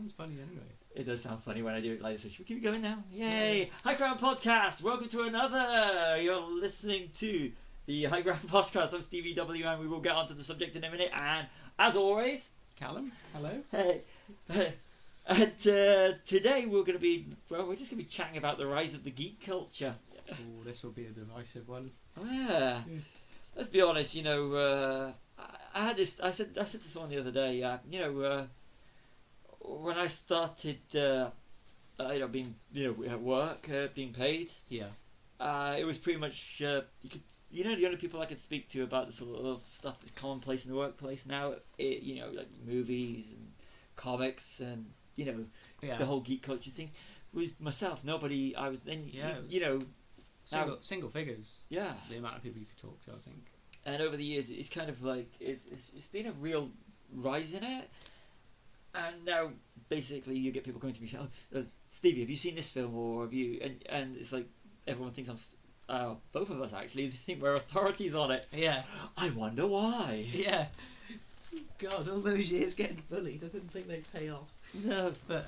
sounds funny anyway. It does sound funny when I do it like this. So should we keep going now? Yay! Yeah. High Ground Podcast. Welcome to another. You're listening to the High Ground Podcast. I'm Stevie W, and we will get onto the subject in a minute. And as always, Callum, hello. Hey. And today we're just going to be chatting about the rise of the geek culture. Oh, this will be a divisive one. Oh, yeah. Let's be honest. I said to someone the other day. When I started, being at work, being paid. Yeah. It was pretty much the only people I could speak to about the sort of stuff that's commonplace in the workplace now. Like movies and comics and the whole geek culture thing was myself. Nobody. I was then. Yeah. Single figures. Yeah. The amount of people you could talk to, I think. And over the years, it's kind of like it's been a real rise in it. And now, basically, you get people coming to me saying, "Oh, Stevie, have you seen this film?" Or have you? And it's like everyone thinks I'm. Both of us actually. They think we're authorities on it. Yeah. I wonder why. Yeah. God, all those years getting bullied, I didn't think they'd pay off. No. But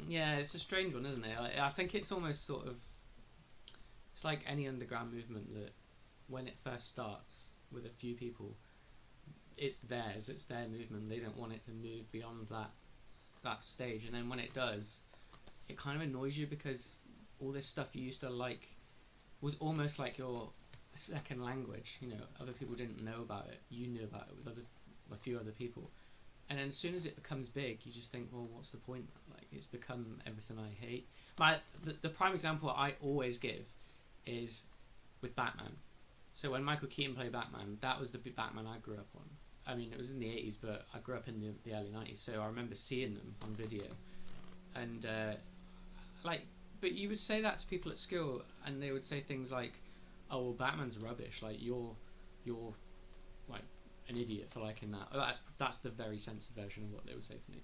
yeah, it's a strange one, isn't it? I think it's almost sort of. It's like any underground movement that, when it first starts with a few people, it's theirs. It's their movement. They don't want it to move beyond that stage. And then when it does, it kind of annoys you because all this stuff you used to like was almost like your second language. Other people didn't know about it. You knew about it with a few other people. And then as soon as it becomes big, you just think, well, what's the point? Like, it's become everything I hate. The prime example I always give is with Batman. So when Michael Keaton played Batman, that was the Batman I grew up on. I mean, it was in the 80s, but I grew up in the early 90s, so I remember seeing them on video. And, but you would say that to people at school, and they would say things like, oh, well, Batman's rubbish, like, you're like, an idiot for liking that. That's the very censored version of what they would say to me.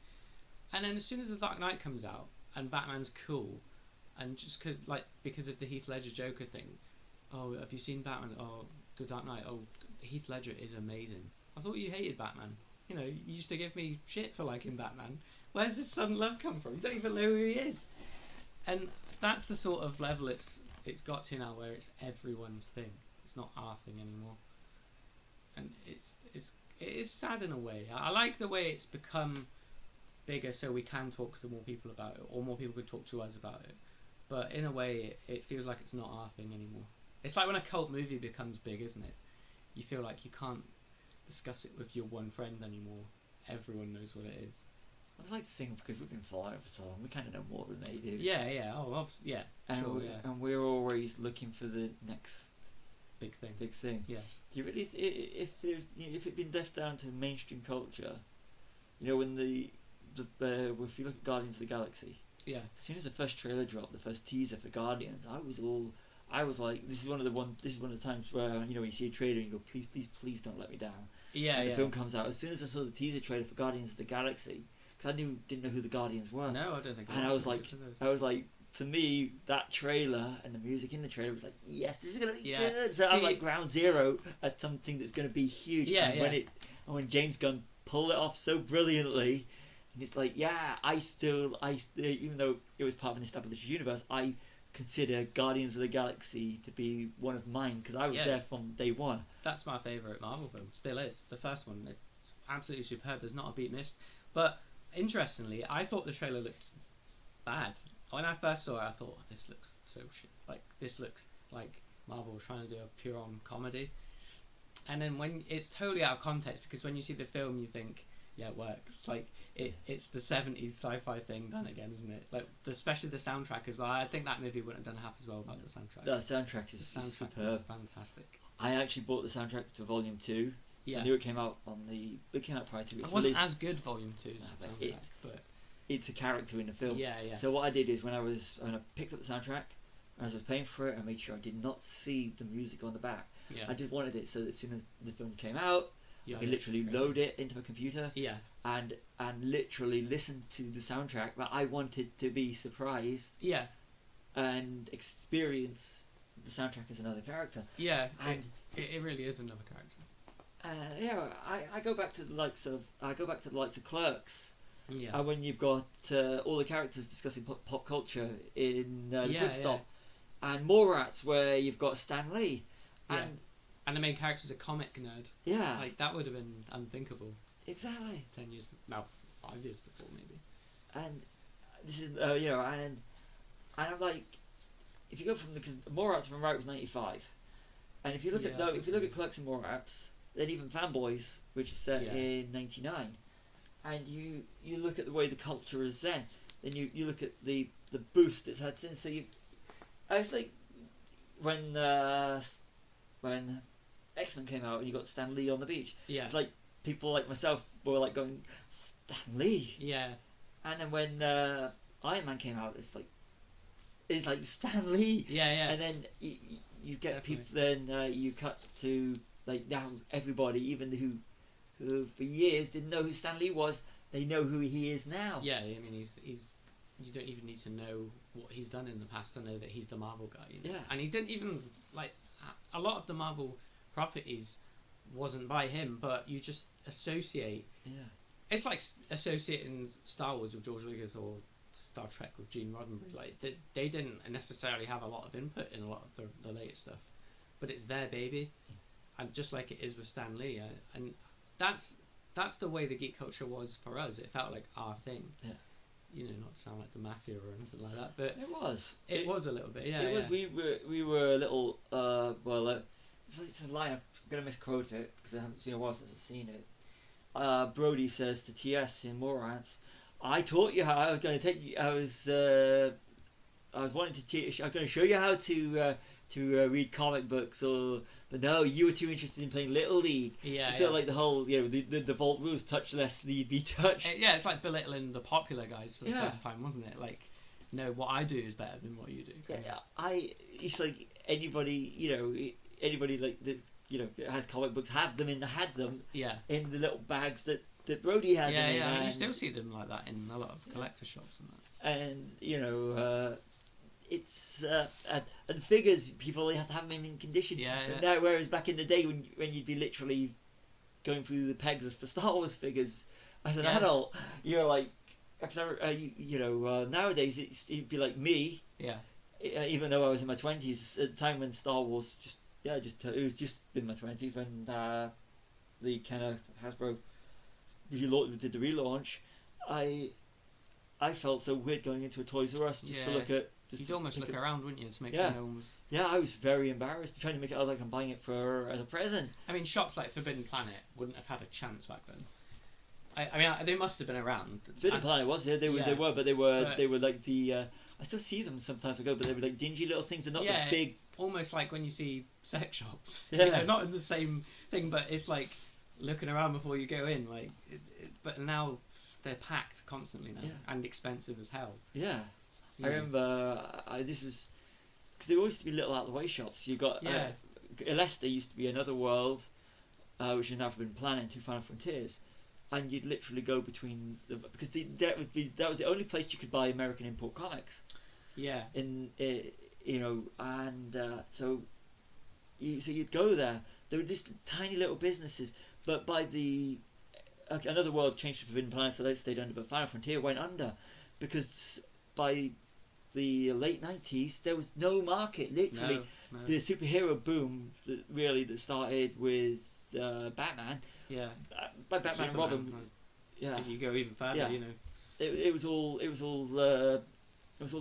And then as soon as The Dark Knight comes out, and Batman's cool, and just because of the Heath Ledger Joker thing, oh, have you seen Batman? Oh, The Dark Knight. Oh, Heath Ledger is amazing. I thought you hated Batman. You used to give me shit for liking Batman. Where's this sudden love come from? You don't even know who he is. And that's the sort of level it's got to now, where it's everyone's thing. It's not our thing anymore. And it is sad in a way. I like the way it's become bigger, so we can talk to more people about it, or more people could talk to us about it. But in a way, it feels like it's not our thing anymore. It's like when a cult movie becomes big, isn't it? You feel like you can't discuss it with your one friend anymore. Everyone knows what it is. I'd like to think, because we've been following for so long, we kind of know more than they do. Yeah. Oh, obviously, yeah. And we're always looking for the next big thing. Yeah. Do you really? If it'd been left down to mainstream culture, when if you look at Guardians of the Galaxy. Yeah. As soon as the first trailer dropped, the first teaser for Guardians, I was like, this is one of the times where when you see a trailer and you go, please don't let me down. Yeah. And the film comes out. As soon as I saw the teaser trailer for Guardians of the Galaxy, because I didn't know who the Guardians were. No, I don't think. And I was like, to me, that trailer and the music in the trailer was like, yes, this is gonna be good. So I'm like ground zero at something that's gonna be huge. Yeah. And when James Gunn pulled it off so brilliantly. And it's like, I still, even though it was part of an established universe, I consider Guardians of the Galaxy to be one of mine, because I was there from day one. That's my favourite Marvel film, still is. The first one, it's absolutely superb, there's not a beat missed. But, interestingly, I thought the trailer looked bad. When I first saw it, I thought, this looks so shit. Like, this looks like Marvel was trying to do a pure-on comedy. And then when it's totally out of context, because when you see the film, you think, yeah, it works. Like it's the 70s sci-fi thing done again, isn't it? Like especially the soundtrack as well. I think that movie wouldn't have done half as well without the soundtrack. The soundtrack is superb. Fantastic. I actually bought the soundtrack to Volume 2. Yeah. I knew it came out prior to its It wasn't as good Volume 2's soundtrack, but it's a character in the film. Yeah. So what I did is when I picked up the soundtrack, as I was paying for it, I made sure I did not see the music on the back. Yeah. I just wanted it so that as soon as the film came out, I could literally load it into my computer. Yeah. And literally listen to the soundtrack that I wanted to be surprised. Yeah. And experience the soundtrack as another character. Yeah. And it really is another character. I go back to the likes of Clerks, Yeah. and when you've got all the characters discussing pop culture in the Yeah, book stop, and Mallrats where you've got Stan Lee, Yeah. and And the main character's a comic nerd. yeah, Like, that would have been unthinkable exactly. 10 years, no, 5 years before, maybe. And this is and I'm like, if you go from the Mallrats from right was 95, and if you look Yeah, at I though think if you look so. at Clerks and Mallrats, then even Fanboys, which is set Yeah. in 99, and you look at the way the culture is then you look at the boost it's had since. So I was like, when X-Men came out and you got Stan Lee on the beach, Yeah. it's like people like myself were like going, Stan Lee. Yeah. And then when Iron Man came out, it's like Stan Lee. Yeah, yeah. And then you get Definitely. people. Then you cut to like now everybody, even who for years didn't know who Stan Lee was, they know who he is now. Yeah, I mean, he's you don't even need to know what he's done in the past to know that he's the Marvel guy. You know? Yeah. And he didn't even, like, a lot of the Marvel properties wasn't by him, but you just associate. Yeah. It's like associating Star Wars with George Lucas or Star Trek with Gene Roddenberry. Like, they didn't necessarily have a lot of input in a lot of the latest stuff, but it's their baby, and just like it is with Stan Lee, and that's the way the geek culture was for us. It felt like our thing. Yeah. You know, not to sound like the mafia or anything like that, but It was. it was a little bit. Yeah, It was. yeah. We were a little. It's a line. I'm gonna misquote it because I haven't seen it in a while since I've seen it. Brody says to TS in Mallrats, "I taught you how. I was going to take you. I was wanting to teach. I'm going to show you how to read comic books. But no, you were too interested in playing Little League. Yeah, So yeah. like the whole the default rules: touch less, leave be touched. Yeah, it's like belittling the popular guys for the Yeah. first time, wasn't it? Like, no, what I do is better than what you do. Yeah, it's like anybody like that that has comic books had them Yeah. in the little bags that Brody has Yeah, them in, yeah. I mean, you and, still see them like that in a lot of collector shops and that. and it's and figures people only have to have them in condition. Yeah, But yeah. now, whereas back in the day when you'd be literally going through the pegs for Star Wars figures as an Yeah. adult, you're like, nowadays it'd be like me. Yeah. Even though I was in my 20s at the time when Star Wars it was just in my 20s when the kind of Hasbro did the relaunch. I felt so weird going into a Toys R Us just to Yeah. look at. You'd almost look around, wouldn't you, to make Yeah. sure no one was. Yeah, I was very embarrassed trying to make it out like I'm buying it as a present. I mean, shops like Forbidden Planet wouldn't have had a chance back then. I mean, they must have been around. Forbidden Planet was they Yeah. were, but they were like the. I still see them sometimes I go, but they were like dingy little things. They're not Yeah. the big. Almost like when you see sex shops. Yeah. You know, not in the same thing, but it's like looking around before you go in. Like, but now they're packed constantly now, Yeah. and expensive as hell. Yeah. Yeah. I remember this was because there always used to be little out of the way shops. You got Yeah. Leicester used to be Another World, which is now Forbidden Planet, Two Final Frontiers, and you'd literally go between because that was the only place you could buy American import comics Yeah. in and so you'd go there. There were just tiny little businesses, but by the Another World changed to Forbidden Planet, so they stayed under, but Final Frontier went under because by the late 90s there was no market. Literally, No. the superhero boom that started with Batman, Yeah. by Batman and Superman, Robin. like, Yeah, If you go even further, Yeah. you know. it was all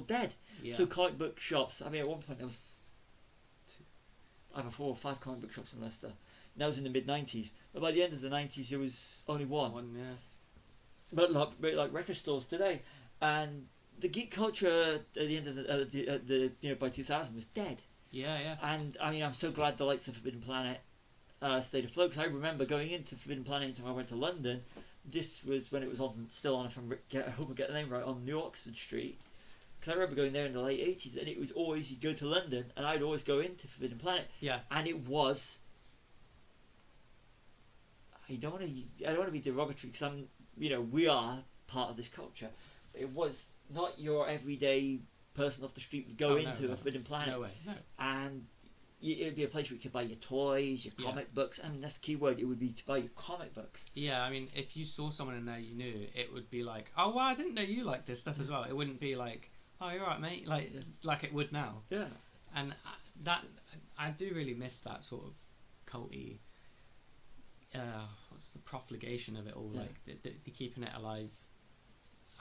dead. Yeah. So comic book shops. I mean, at one point there was either 4 or 5 comic book shops in Leicester. And that was in the mid 90s. But by the end of the 90s, there was only one. Yeah. But like record stores today, and the geek culture at the end of the by 2000 was dead. Yeah, yeah. And I mean, I'm so glad the likes of Forbidden Planet stayed afloat, because I remember going into Forbidden Planet until I went to London. This was when it was still on, I hope I get the name right, on New Oxford Street. Because I remember going there in the late 80s, and it was always, you'd go to London and I'd always go into Forbidden Planet, Yeah. and it was, I don't want to be derogatory, because we are part of this culture. It was not your everyday person off the street would go Oh, into no. a Forbidden Planet. No way. No. And it'd be a place where you could buy your toys, your comic books. I mean, that's the key word. It would be to buy your comic books. Yeah, I mean, if you saw someone in there you knew, it would be like, oh wow, I didn't know you liked this stuff as well. It wouldn't be like, oh, you're right, mate, like it would now. Yeah. And that I do really miss that sort of culty. What's the profligation of it all? Yeah. Like the keeping it alive,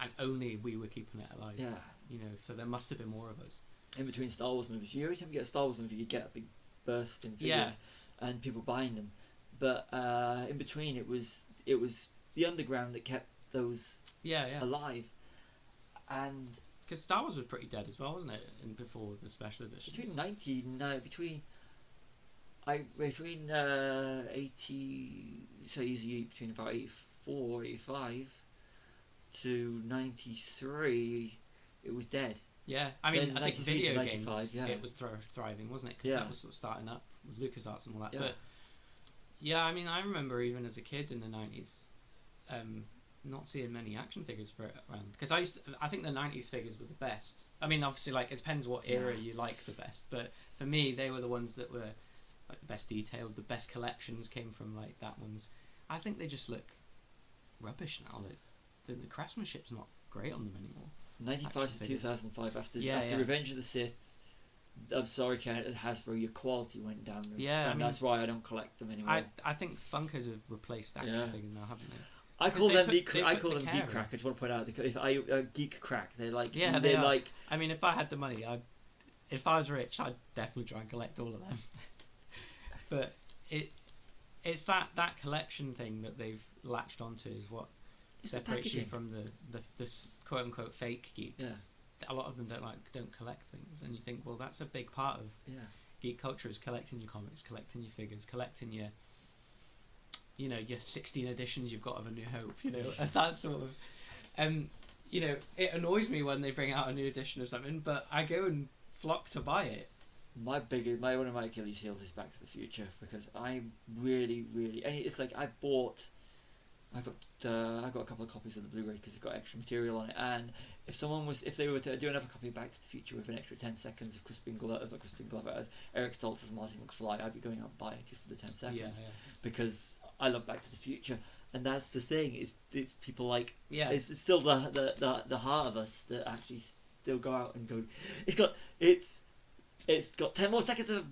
and only we were keeping it alive. Yeah. You know, so there must have been more of us. In between Star Wars movies, every time you get a Star Wars movie, you get a big burst in figures and people buying them. But in between, it was the underground that kept those alive. And because Star Wars was pretty dead as well, wasn't it? And before the special editions. Between 80, so usually between about 84, 85 to 93, it was dead. Yeah, I mean, Then I think video games, yeah. it was thriving, wasn't it? Because that was sort of starting up with LucasArts and all that. Yeah. But yeah, I mean, I remember even as a kid in the 90s, not seeing many action figures for it around. Because I think the 90s figures were the best. I mean, obviously, like, it depends what era you like the best. But for me, they were the ones that were like the best detailed, the best collections came from like that ones. I think they just look rubbish now. The craftsmanship's not great on them anymore. 95 to 2005, after Yeah. Revenge of the Sith, I'm sorry, Hasbro, your quality went down. Yeah, and I mean, that's why I don't collect them anymore. I think Funkos have replaced action figures now, haven't they? I call them Geek Geek Crack. I just want to point out, if I Geek Crack, they're like they are. Like. I mean, if I had the money, if I was rich, I'd definitely try and collect all of them. But it's that collection thing that they've latched onto is what separates you from the quote unquote fake geeks. Yeah. A lot of them don't collect things, and you think, well, that's a big part of geek culture is collecting your comics, collecting your figures, collecting your your 16 editions you've got of A New Hope, and that sort of it annoys me when they bring out a new edition of something, but I go and flock to buy it. One of my Achilles heels is Back to the Future, because I'm really, and it's like I've got a couple of copies of the Blu-ray because it's got extra material on it, and if they were to do another copy of Back to the Future with an extra 10 seconds of Eric Stoltz as Marty McFly, I'd be going out and buying it just for the 10 seconds, because I love Back to the Future. And that's the thing, it's people like it's still the heart of us that actually still go out and go. It's got 10 more seconds of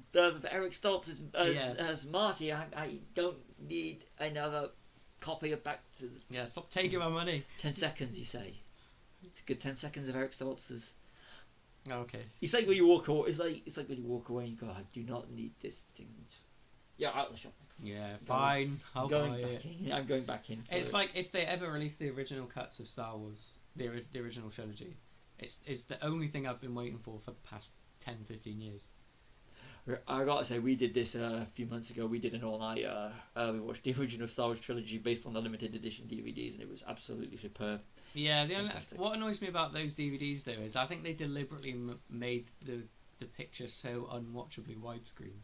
Eric Stoltz as Marty. I don't need another copy of Back to the... stop taking my money. 10 seconds, you say. It's a good 10 seconds of Eric Stoltz's. Okay. It's like when you walk away. It's like when you walk away and you go, I do not need this thing. Yeah, out of the shop. Yeah, fine. I'll buy it. I'm going back in. It's like if they ever released the original cuts of Star Wars, the original trilogy. It's the only thing I've been waiting for the past 10, 15 years. I gotta say, we did this a few months ago. We did an all-nighter. We watched the original Star Wars trilogy based on the limited edition DVDs, and it was absolutely superb. Yeah, what annoys me about those DVDs though is I think they deliberately made the picture so unwatchably widescreen,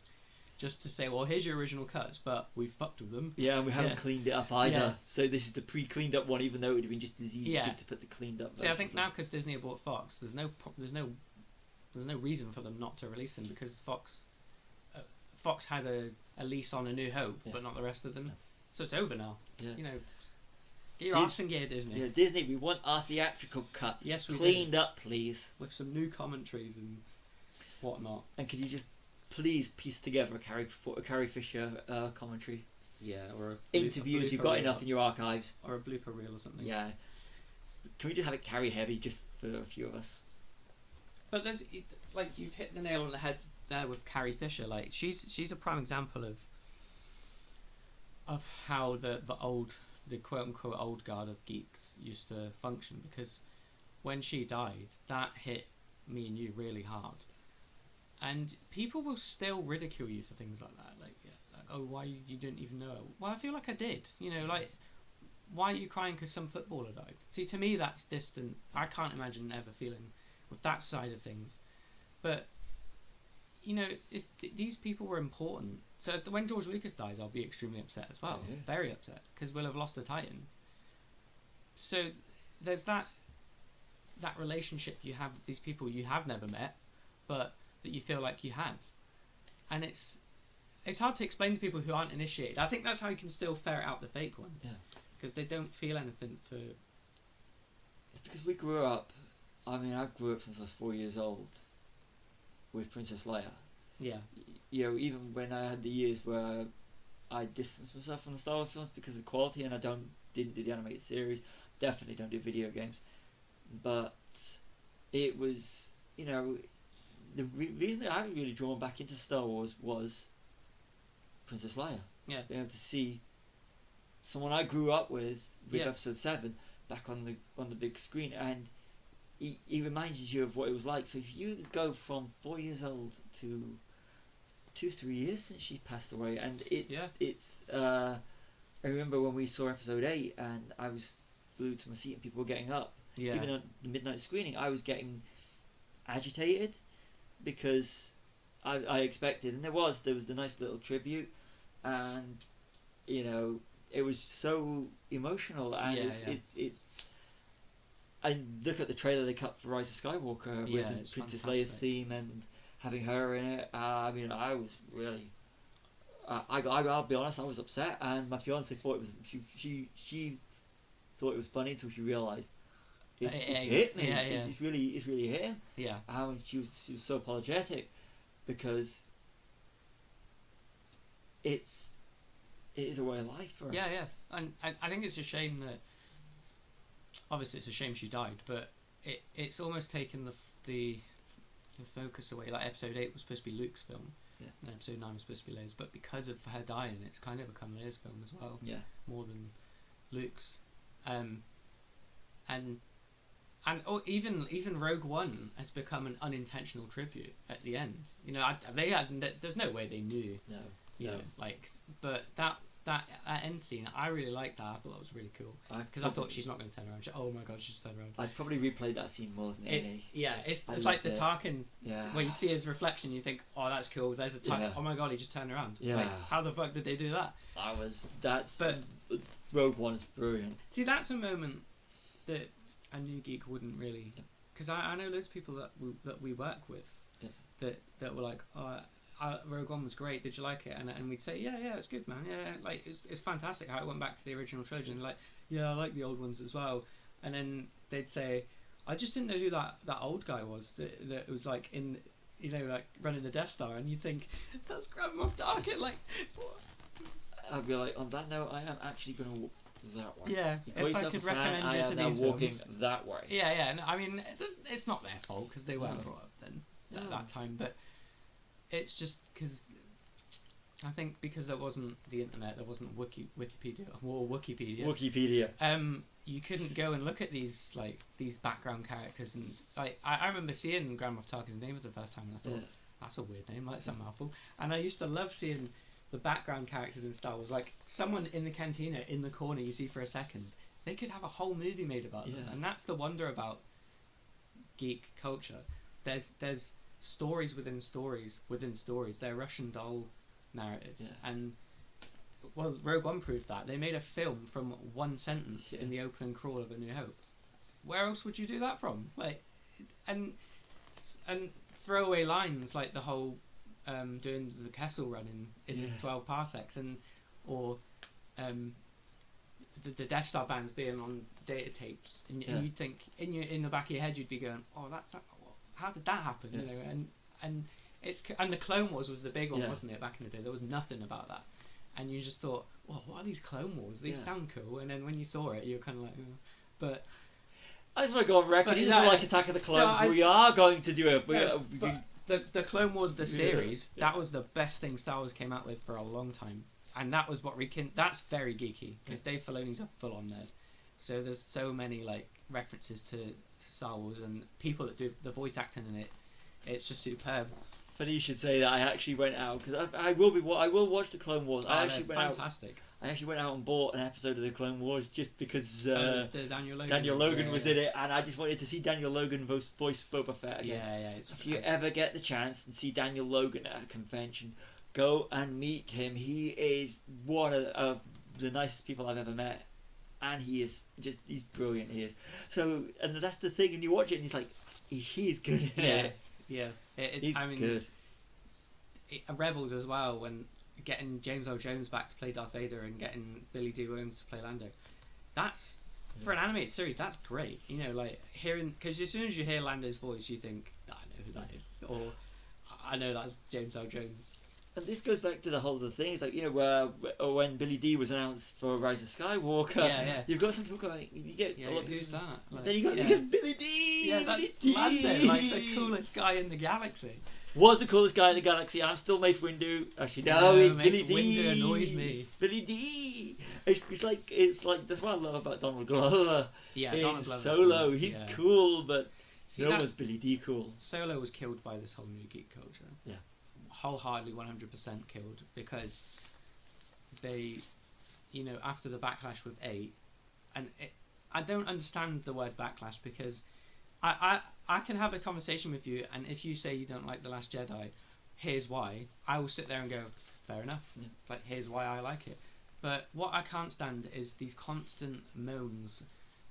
just to say, well, here's your original cuts, but we fucked with them. Yeah, and we haven't cleaned it up either. Yeah. So this is the pre-cleaned up one, even though it would have been just as easy just to put the cleaned up. See, I think now because Disney have bought Fox, there's no reason for them not to release them, because Fox had a lease on A New Hope, but not the rest of them. No. So it's over now. Yeah. Get your arse in gear, Disney. Yeah, Disney, we want our theatrical cuts cleaned up, please. With some new commentaries and whatnot. And can you just please piece together a Carrie Fisher commentary? Yeah, or interviews. You've got enough in your archives. Or a blooper reel or something. Yeah. Can we just have it Carrie heavy just for a few of us? But there's you've hit the nail on the head there with Carrie Fisher. Like she's a prime example of how the quote unquote old guard of geeks used to function, because when she died, that hit me and you really hard, and people will still ridicule you for things like that, like oh, why you didn't even know? Well, I feel like I did, why are you crying because some footballer died? See, to me that's distant. I can't imagine ever feeling with that side of things. But if these people were important, so when George Lucas dies, I'll be extremely upset as well. So, very upset, because we'll have lost a titan. So there's that relationship you have with these people you have never met, but that you feel like you have. and it's hard to explain to people who aren't initiated. I think that's how you can still ferret out the fake ones, because they don't feel anything for. It's because we grew up. I mean, I grew up since I was 4 years old with Princess Leia. Yeah. You know, even when I had the years where I distanced myself from the Star Wars films because of the quality, and I didn't do the animated series, definitely don't do video games. But it was, you know, the reason that I was really drawn back into Star Wars was Princess Leia. Yeah. Being able to see someone I grew up with Yeah. Episode 7 back on the big screen, and he reminds you of what it was like. So if you go from 4 years old to 2-3 years since she passed away, and it's I remember when we saw Episode 8 and I was glued to my seat and people were getting up. Yeah. Even at the midnight screening, I was getting agitated because I expected, and there was the nice little tribute, and you know, it was so emotional, and it's I look at the trailer they cut for Rise of Skywalker with Princess Leia's theme and having her in it. I mean, I was really. I'll be honest, I was upset, and my fiance thought it was she thought it was funny until she realised it's hit me. It's really hit him. Yeah. She was so apologetic because it is a way of life for us. Yeah, and I think it's a shame that. Obviously, it's a shame she died, but it's almost taken the focus away. Like Episode 8 was supposed to be Luke's film, and Episode 9 was supposed to be Leia's, but because of her dying, it's kind of become Leia's film as well. Yeah. More than Luke's, and even Rogue One has become an unintentional tribute at the end. You know, there's no way they knew. No. But that end scene, I really liked that. I thought that was really cool because I thought she's not going to turn around. Oh my god, she's turned around. I'd probably replayed that scene more than any. Yeah, it's like the Tarkin where you see his reflection, you think, oh, that's cool. There's a Tarkin. Oh my god, he just turned around. Yeah. Like, how the fuck did they do that? But Rogue One is brilliant. See, that's a moment that a new geek wouldn't really, because I know loads of people that we work with that were like, oh. Rogue One was great. Did you like it? And we'd say, yeah, it's good, man. Yeah, like it's fantastic how it went back to the original trilogy. And like, yeah, I like the old ones as well. And then they'd say, I just didn't know who that old guy was that was like in, you know, like running the Death Star. And you think that's Grand Moff Tarkin. Like, what? I'd be like, on that note, I am actually going to walk that way. Yeah, if I could recommend you to these walking films. that way. Yeah, and I mean, it's not their fault because they weren't brought up then at that time, but. It's just because I think because there wasn't the internet, there wasn't Wikipedia. You couldn't go and look at these background characters, and like I remember seeing Grand Moff Tarkin's name for the first time, and I thought that's a weird name, like it's a mouthful. And I used to love seeing the background characters in Star Wars, like someone in the cantina in the corner you see for a second. They could have a whole movie made about them, and that's the wonder about geek culture. There's stories within stories within stories. They're Russian doll narratives, and well, Rogue One proved that. They made a film from one sentence in the opening crawl of A New Hope. Where else would you do that from? Like, and throwaway lines like the whole doing the Kessel Run in 12 parsecs, or the Death Star bands being on data tapes, and you'd think in the back of your head you'd be going, oh, how did that happen? You know, and the Clone Wars was the big one, wasn't it? Back in the day, there was nothing about that, and you just thought, well, what are these Clone Wars? These sound cool, and then when you saw it, you're kind of like, but. I just want to go on record. It doesn't like Attack of the Clones. We are going to do it. The Clone Wars, the series, that was the best thing Star Wars came out with for a long time, and that was what that's very geeky because Dave Filoni's a full-on nerd. So there's so many like references to Star Wars and people that do the voice acting in it. It's just superb. Funny you should say that. I actually went out because I will watch the Clone Wars. I actually went fantastic. I actually went out and bought an episode of the Clone Wars just because Daniel Logan was in it, and I just wanted to see Daniel Logan voice Boba Fett again. If you ever get the chance and see Daniel Logan at a convention, go and meet him. He is one of the nicest people I've ever met, and he's brilliant. He is. So, and that's the thing, and you watch it, and he's like, he is good in it. Yeah, he's good. Rebels as well, when getting James Earl Jones back to play Darth Vader and getting Billy Dee Williams to play Lando. That's for an animated series. That's great. You know, like hearing, because as soon as you hear Lando's voice, you think, I know who that is, or I know that's James Earl Jones. And this goes back to the whole other thing. It's like, you know, when Billy Dee was announced for Rise of Skywalker, Yeah. you've got some people going, you get a lot of Who's people. that? Like, Then you got Billy Dee. Yeah, Billy that's Dee. Lando, like the coolest guy in the galaxy. Was the coolest guy in the galaxy. I'm still Mace Windu. Actually, no, No, it's Mace Billy Dee. Windu annoys me. Billy Dee. It's like that's what I love about Donald Glover. Yeah, in Donald Glover's Solo, cool. he's Yeah. cool, but See, no one's Billy Dee cool. Solo was killed by this whole new geek culture. Yeah. Wholeheartedly 100% killed, because they, you know, after the backlash with 8, and I don't understand the word backlash, because I can have a conversation with you, and if you say you don't like The Last Jedi, here's why, I will sit there and go, fair enough. Yeah. Like, here's why I like it. But what I can't stand is these constant moans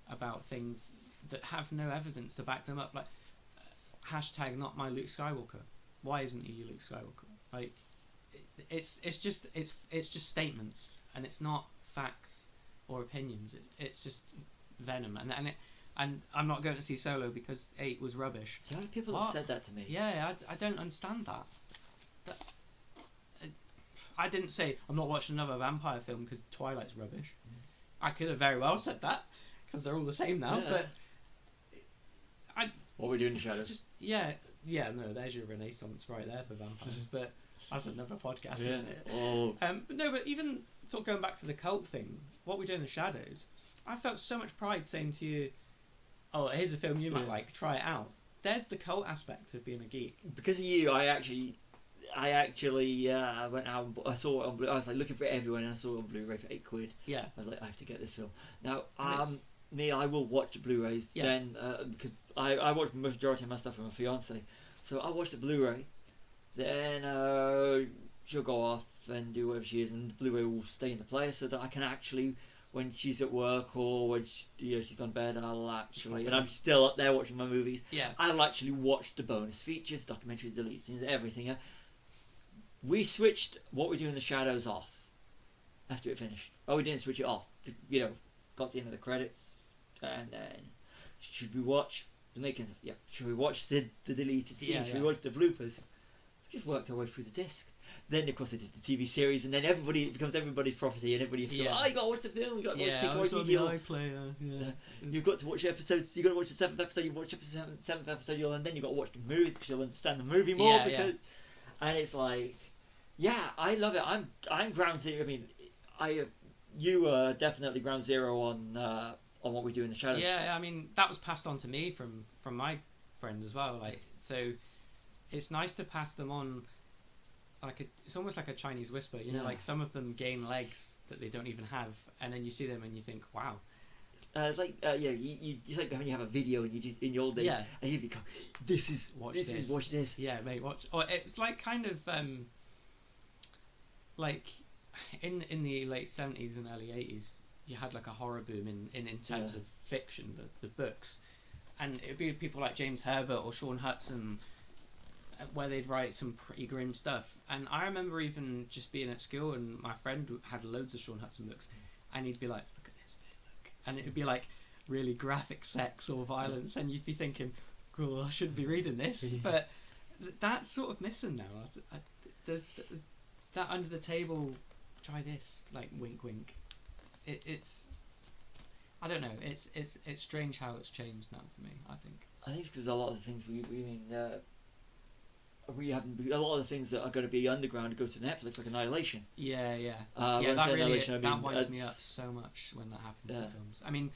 about things that have no evidence to back them up. Like, hashtag not my Luke Skywalker. Why isn't he Luke Skywalker? Like, it's just statements, and it's not facts or opinions. It's just venom, and I'm not going to see Solo because 8 was rubbish. See, how many people have said that to me? Yeah, I don't understand that. I didn't say I'm not watching another vampire film because Twilight's rubbish. I could have very well said that, because they're all the same now. Yeah. But What we do in the shadows. just no, there's your renaissance right there for vampires. But that's another podcast, Yeah. isn't it? Oh. But no, but even sort of going back to the cult thing, what we do in the shadows, I felt so much pride saying to you, "Oh, here's a film you might like. Try it out." There's the cult aspect of being a geek. Because of you, I actually went out and I saw it on I was like looking for it everywhere, and I saw it on Blu-ray for £8. Yeah. I was like, I have to get this film. Now, And it's- me, I will watch the Blu-rays Yeah. then, because I watch the majority of my stuff with my fiance, so I watch the Blu-ray, then she'll go off and do whatever she is, and the Blu-ray will stay in the player so that I can actually, when she's at work or when she's gone to bed, I'll actually, and I'm still up there watching my movies, Yeah. I'll actually watch the bonus features, documentaries, delete scenes, everything. We switched What We Do in the Shadows off after it finished. Oh, we didn't switch it off. Got to the end of the credits, and then should we watch the making of? Yeah. Should we watch the deleted scenes? Yeah, Should we yeah. watch the bloopers? We just worked our way through the disc. Then of course they did the TV series, and then it becomes everybody's property, and everybody has to go, Yeah. you got to watch the film. You got to Yeah, take I more was on the detail. iPlayer. Yeah. You've got to watch the episodes. You got to watch the 7th episode. You watch the 7th episode, and then you got to watch the movie because you'll understand the movie more. Yeah, because, and it's like, yeah, I love it. I'm ground zero. I mean, you are definitely ground zero on What We Do in the Shadows. Yeah, I mean that was passed on to me from my friend as well. Like, so it's nice to pass them on. It's almost like a Chinese whisper, you know. Yeah. Like, some of them gain legs that they don't even have, and then you see them and you think, wow. It's like it's like when you have a video and you just in your old days, Yeah. and you become, watch this. Yeah, mate, watch. Or it's like kind of like in the late 70s and early 80s, you had like a horror boom in terms of fiction, the books, and it'd be people like James Herbert or Sean Hudson, where they'd write some pretty grim stuff. And I remember even just being at school, and my friend had loads of Sean Hudson books, and he'd be like, look at this, look, and it'd be like really graphic sex or violence, and you'd be thinking, cool, I shouldn't be reading this. But that's sort of missing now. There's that under the table, try this, like wink wink. It's I don't know, it's strange how it's changed now for me, I think. I think it's because a lot of the things we haven't. A lot of the things that are going to be underground go to Netflix, like Annihilation. Yeah. When Yeah, I that say really Annihilation, I mean, winds me up it's- so much when that happens Yeah. to films. I mean,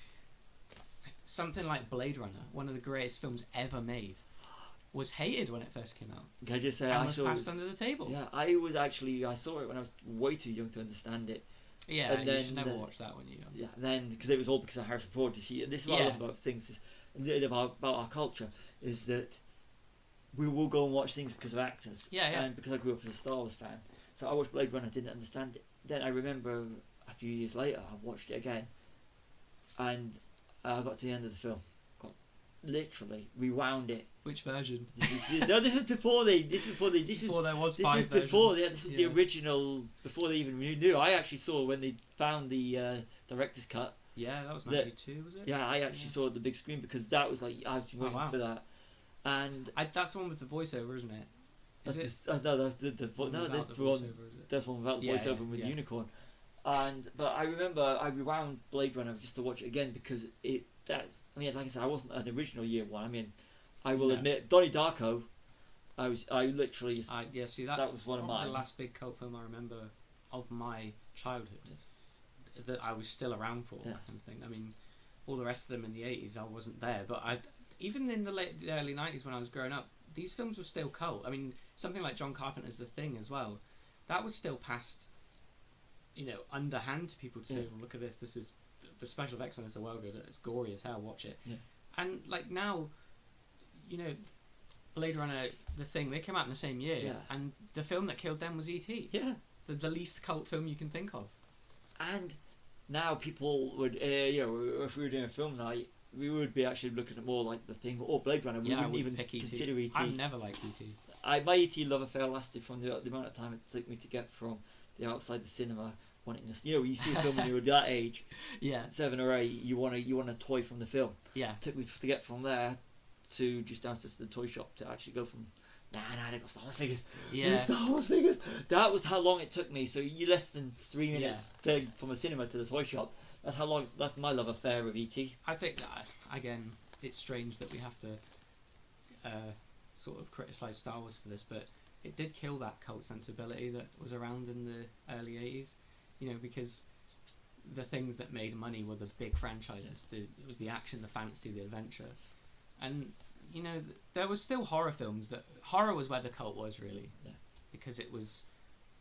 something like Blade Runner, one of the greatest films ever made, was hated when it first came out. Can I just say, And I was saw passed it. under the table. Yeah, I saw it when I was way too young to understand it. Yeah, And you should then never watch that when you're young. Yeah, then because it was all because of Harrison Ford. You see, and this is what I Yeah. love about things, about our culture, is that we will go and watch things because of actors. Yeah. And because I grew up as a Star Wars fan, so I watched Blade Runner, didn't understand it. Then I remember a few years later, I watched it again, and I got to the end of the film, got literally rewound it. Which version? No, this was before they. Before there was This 5 was before. versions. Yeah, this was the original. Before they even knew. I actually saw when they found the director's cut. Yeah, that was 92, was it? Yeah, I actually saw it on the big screen because that was like I've been waiting for that. And that's the one with the voiceover, isn't it? Is it? No, that's that's one without the voiceover with the unicorn. But I remember I rewound Blade Runner just to watch it again because I mean, like I said, I wasn't an original year one. I mean, I will admit, Donnie Darko. I literally. See, that was one of mine. The last big cult film I remember of my childhood that I was still around for. Kind of thing. I mean, all the rest of them in the 80s, I wasn't there, but even in the early 90s when I was growing up, these films were still cult. I mean, something like John Carpenter's The Thing as well, that was still passed, underhand to people to say, well, look at this. This is the special effects on this are well good. It's gory as hell. Watch it. Yeah. And like now, Blade Runner, The Thing, they came out in the same year, and the film that killed them was E.T. Yeah. The least cult film you can think of. And now people would, if we were doing a film night, we would be actually looking at more like The Thing or Blade Runner. We wouldn't even consider E.T. I've never liked E.T. My E.T. love affair lasted from the amount of time it took me to get from the outside the cinema wanting to, you see a film when you were that age, 7 or 8, you want a toy from the film. Yeah. It took me to get from there to just downstairs to the toy shop to actually go from they got Star Wars figures. Yeah. Star Wars figures. That was how long it took me. So you less than 3 minutes from a cinema to the toy shop. That's how long. That's my love affair with E.T. I think that again, it's strange that we have to sort of criticize Star Wars for this, but it did kill that cult sensibility that was around in the early 80s. Because the things that made money were the big franchises. It was the action, the fantasy, the adventure, and there was still horror films. Horror was where the cult was really, because it was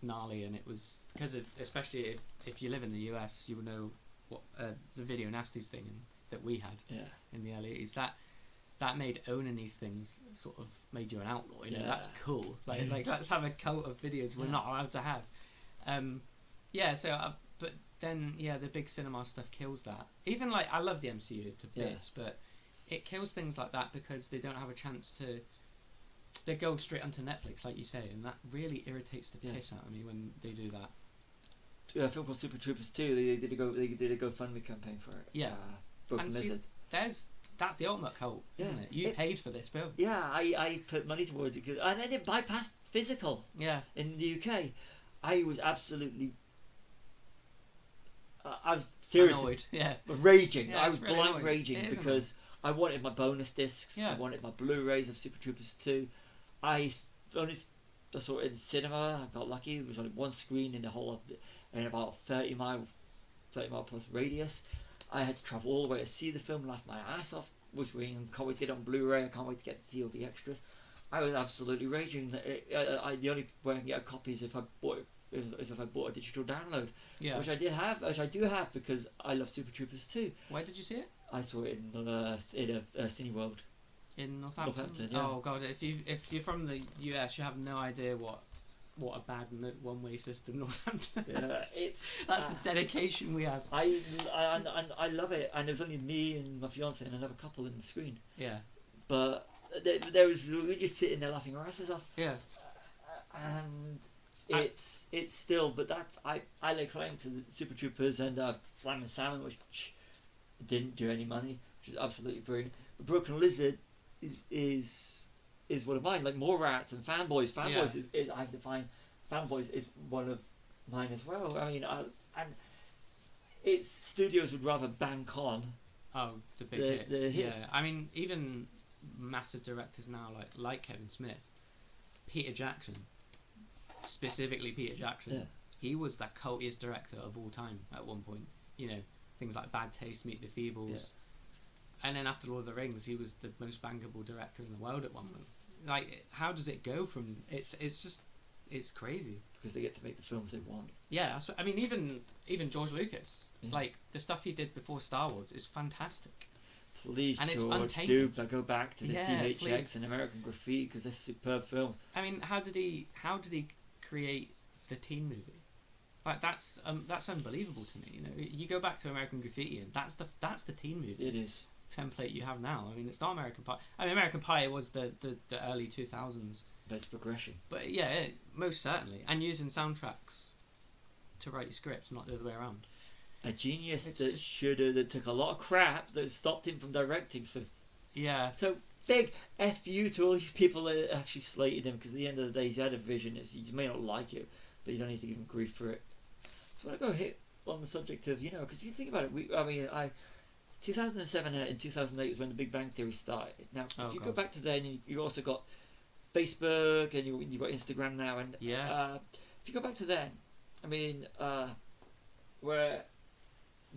gnarly, and it was because especially if you live in the US, you would know what the video nasties thing that we had in the early 80s. That made owning these things sort of made you an outlaw. That's cool. Like let's have a cult of videos we're not allowed to have. But then the big cinema stuff kills that. Even I love the MCU to bits, but it kills things like that because they don't have a chance to. They go straight onto Netflix, like you say, and that really irritates the piss out of me when they do that. A film called Super Troopers 2. They did a GoFundMe campaign for it. Yeah, Broken Lizard. That's the ultimate cult, isn't it? You paid for this film. Yeah, I put money towards it, and then it bypassed physical. Yeah. In the UK, I was absolutely. I was seriously raging. Yeah, I was really blind annoying. raging because I wanted my bonus discs. I wanted my Blu-rays of Super Troopers 2. I saw it in cinema. I got lucky. There was only one screen in the whole of in about 30 mile plus radius. I had to travel all the way to see the film, laugh my ass off. Was waiting, can't wait to get it on Blu-ray. I can't wait to get to see all the extras. I was absolutely raging. The only way I can get a copy is if I bought it. If I bought a digital download, which I do have because I love Super Troopers 2. Where did you see it? I saw it in Cineworld. In Northampton. Yeah. Oh god, if you're from the US, you have no idea what a bad one-way system Northampton has. That's the dedication we have. I love it, and there was only me and my fiance and another couple in the screen. Yeah. But we were just sitting there laughing our asses off. Yeah. And it's still, but that's I lay claim to the Super Troopers and Flaming Salmon, which didn't do any money, which is absolutely brilliant. But Broken Lizard is one of mine. Like More Rats and Fanboys. Is I define Fanboys is one of mine as well. I mean, and it's studios would rather bank on the big hits. The hits. Yeah, I mean even massive directors now like Kevin Smith, Peter Jackson. Specifically Peter Jackson, he was the cultiest director of all time at one point. Things like Bad Taste, Meet the Feebles, and then after Lord of the Rings, he was the most bankable director in the world at one point. How does it go from? It's crazy because they get to make the films they want. Yeah, that's what, I mean, even George Lucas, the stuff he did before Star Wars is fantastic. Please, and George, do go back to the THX and American Graffiti because they're superb films. I mean, how did he create the teen movie? That's unbelievable to me. You go back to American Graffiti and that's the teen movie. It is. template you have now. I mean, it's not American Pie. I mean, American Pie was the early 2000s. But it's progression. But yeah, most certainly. And using soundtracks to write your script, not the other way around. A genius It's that just- that took a lot of crap that stopped him from directing. Yeah. So big F you to all these people that actually slated him, because at the end of the day, he's had a vision. You may not like it, but you don't need to give him grief for it. So I go hit on the subject of, because if you think about it, 2007 and 2008 was when the Big Bang Theory started. Now, if you go back to then, you also got Facebook and you've got Instagram now, and Yeah. if you go back to then, I mean, where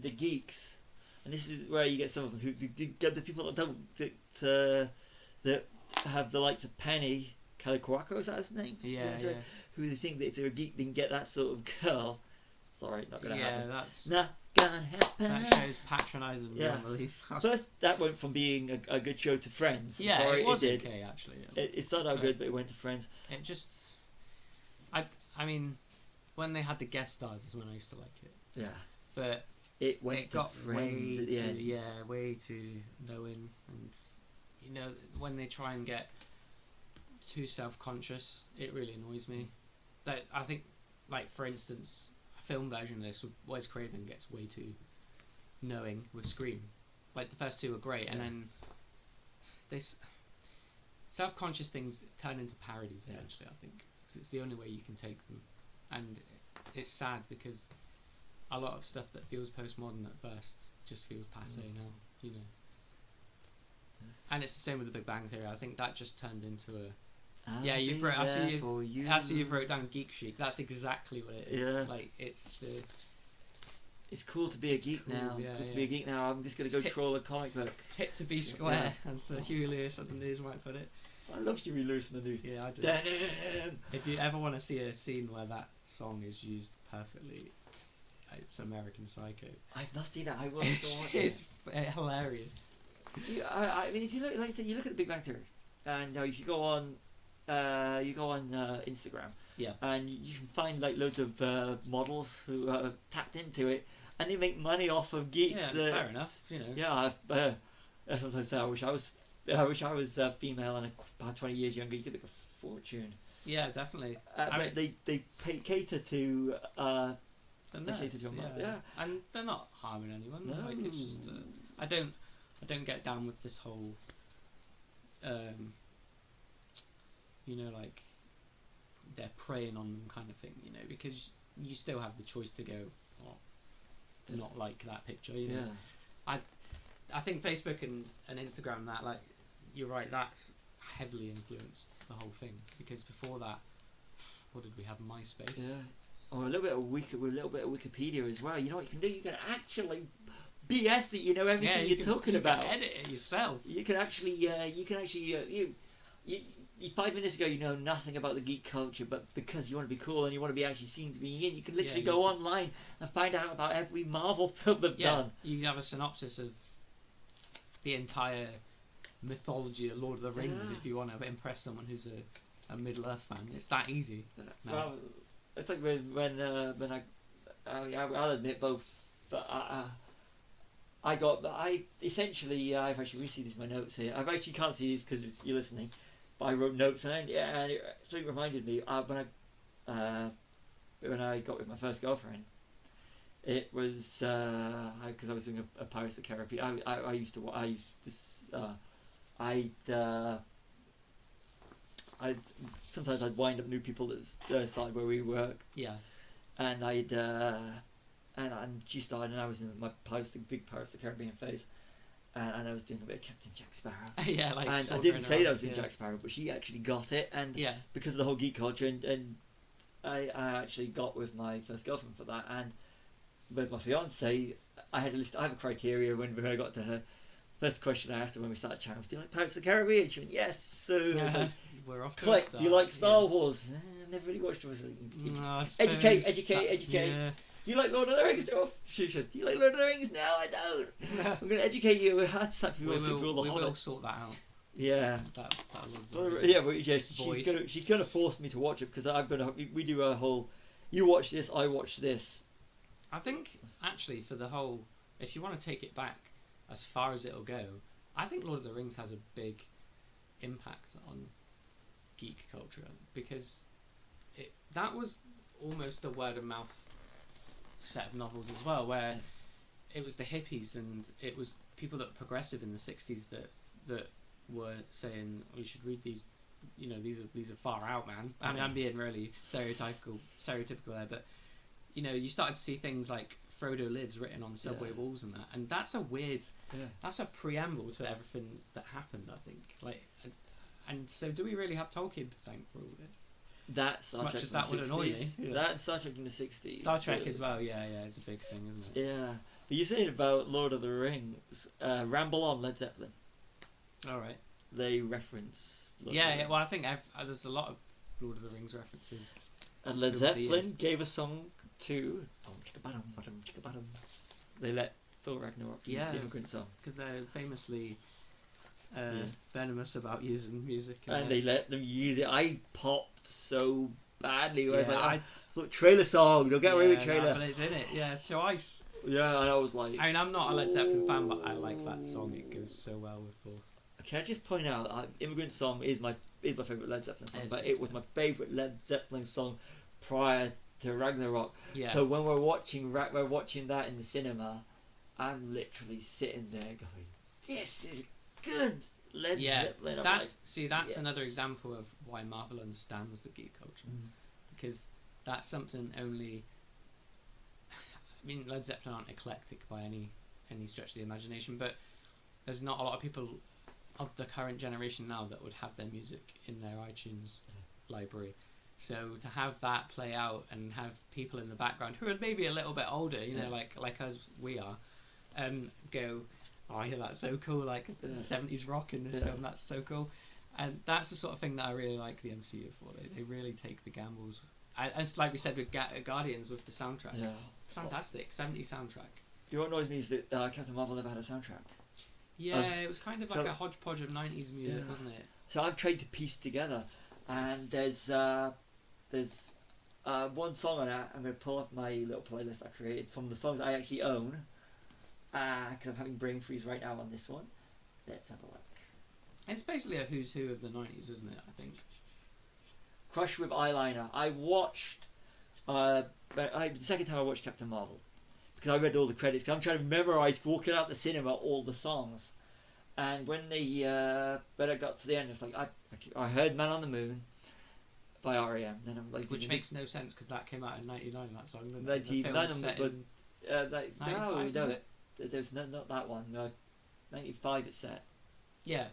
the geeks, and this is where you get some of them who the people that don't that have the likes of Penny Caliquaco, is that his name? Yeah, So, yeah. who they think that if they're a geek they can get that sort of girl. Sorry, not gonna happen. That's Not gonna happen. that shows patronising Yeah. beyond belief. First, that went from being a good show to Friends. I'm Yeah, sorry, it was did. okay actually. It started out But- good, but it went to Friends. It just, I mean, when they had the guest stars is when I used to like it. Yeah, But it went it to got Friends way at the too, end. yeah, way too knowing, and when they try and get too self-conscious, it really annoys me. That I think, like for instance, a film version of this with Wes Craven gets way too knowing with Scream. Like the first two were great, and Yeah. then this self-conscious things turn into parodies Yeah. eventually. I think because it's the only way you can take them, and it's sad because a lot of stuff that feels postmodern at first just feels passé now, And it's the same with the Big Bang Theory. I think that just turned into a. Yeah, I'll you've be wrote- I see there you- for you. I see you've wrote down Geek Chic. That's exactly what it is. Yeah. Like it's the. It's cool to be a geek Cool, now. It's yeah, cool to yeah. be a geek now. I'm just gonna go Hit- troll a comic book. Hit to be square, as Huey Lewis on the news might put it. I love Huey Lewis in the news. Yeah, I do. Denim. If you ever want to see a scene where that song is used perfectly, it's American Psycho. I've not seen it. I will. It's hilarious. I mean, if you look, like I said, you look at the Big Bang Theory, and now if you go on, Instagram, Yeah. and you can find like loads of models who are tapped into it, and they make money off of geeks. Yeah, that, fair enough. Yeah, I sometimes say I wish I was female and about 20 years younger. You could make a fortune. Yeah, definitely. But they cater to The they cater nerds, to them, yeah. And they're not harming anyone. No. Like it's just, I don't get down with this whole, like they're preying on them kind of thing, because you still have the choice to go, not like that picture, yeah. I think Facebook and Instagram, that, like, you're right, that's heavily influenced the whole thing, because before that, what did we have? MySpace. Yeah. Or a little bit of Wikipedia as well. You know what you can do? You can actually BS that you know everything you're talking about. You can edit it yourself. You can actually, you 5 minutes ago you know nothing about the geek culture, but because you want to be cool and you want to be actually seen to be in, you can literally go online and find out about every Marvel film they've done. You can have a synopsis of the entire mythology of Lord of the Rings if you want to impress someone who's a Middle Earth fan. It's that easy. Well, it's like when I'll admit both. But I've actually we see this in my notes here. I actually can't see this because you're listening, but I wrote notes and so it reminded me when I got with my first girlfriend. It was because I was doing a Pirates of the Caribbean. Sometimes I'd wind up new people that started where we worked. Yeah. And and she started, and I was in my big Pirates of the Caribbean phase, and I was doing a bit of Captain Jack Sparrow. Yeah, like. And I didn't say that I was doing Jack Sparrow, but she actually got it, and because of the whole geek culture, and I actually got with my first girlfriend for that, and with my fiance, I had a criteria when I got to her. First question I asked her when we started chatting was, "Do you like Pirates of the Caribbean?" She went, "Yes." So I was like, we're off. "Click. Do you like Star Wars?" Never really watched it. Educate. Yeah. Do you like Lord of the Rings, Dwarf? She said, "Do you like Lord of the Rings?" No, I don't. I'm going to educate you. We had to We will sort that out. Yeah. That She's gonna force me to watch it because we do a whole. You watch this, I watch this. I think actually for the whole, if you want to take it back, as far as it'll go, I think Lord of the Rings has a big impact on geek culture, because that was almost a word of mouth set of novels as well, where it was the hippies and it was people that were progressive in the 60s that were saying, we should read these, these are far out, man. I mean, I'm being really stereotypical there, but you started to see things like Frodo lives written on subway walls and that's a weird, that's a preamble to everything that happened, I think. And so do we really have Tolkien to thank for all this? That's Star Trek in the 60s. Would annoy me. Yeah. That's Star Trek in the 60s. Star Trek as well, yeah, it's a big thing, isn't it? Yeah. But you said about Lord of the Rings, Ramble On, Led Zeppelin. Alright. They reference Lord of the Rings. Well, I think there's a lot of Lord of the Rings references. And Led Zeppelin gave a song to... They let Thor Ragnarok use the Immigrant Song. Because they're famously... venomous about using music, and they let them use it. I popped so badly. Where I was look, trailer song. They'll get away with trailer. But it's in it, twice. Yeah, and I was like. I mean, I'm not a Led Zeppelin fan, but I like that song. It goes so well with Thor. Can I just point out, "Immigrant Song" is my favorite Led Zeppelin song, but it was my favorite Led Zeppelin song prior to Ragnarok. Yeah. So when we're watching that in the cinema, I'm literally sitting there going, "This is good." Led Zeppelin. That's another example of why Marvel understands the geek culture, because that's something only. I mean, Led Zeppelin aren't eclectic by any stretch of the imagination, but there's not a lot of people of the current generation now that would have their music in their iTunes library. So to have that play out and have people in the background who are maybe a little bit older, like us, we are, go, oh, I hear that's so cool, like 70s rock in this film, that's so cool. And that's the sort of thing that I really like the MCU for. They really take the gambles. And it's like we said with Guardians, with the soundtrack. Yeah. Fantastic, 70s soundtrack. You know what annoys me is that Captain Marvel never had a soundtrack. Yeah, it was kind of like a hodgepodge of 90s music, wasn't it? So I've tried to piece together, and there's one song on that. I'm going to pull off my little playlist I created from the songs I actually own, because I'm having brain freeze right now on this one. Let's have a look. It's basically a who's who of the 90s, isn't it, I think? Crush with Eyeliner. I watched, the second time I watched Captain Marvel, because I read all the credits, because I'm trying to memorise, walking out the cinema, all the songs. And when when I got to the end, it's like, I heard Man on the Moon by R.E.M. Then I'm like, which makes no sense, because that came out in 99, that song, didn't 99, no, there's not that one. 95 it's set. Yeah.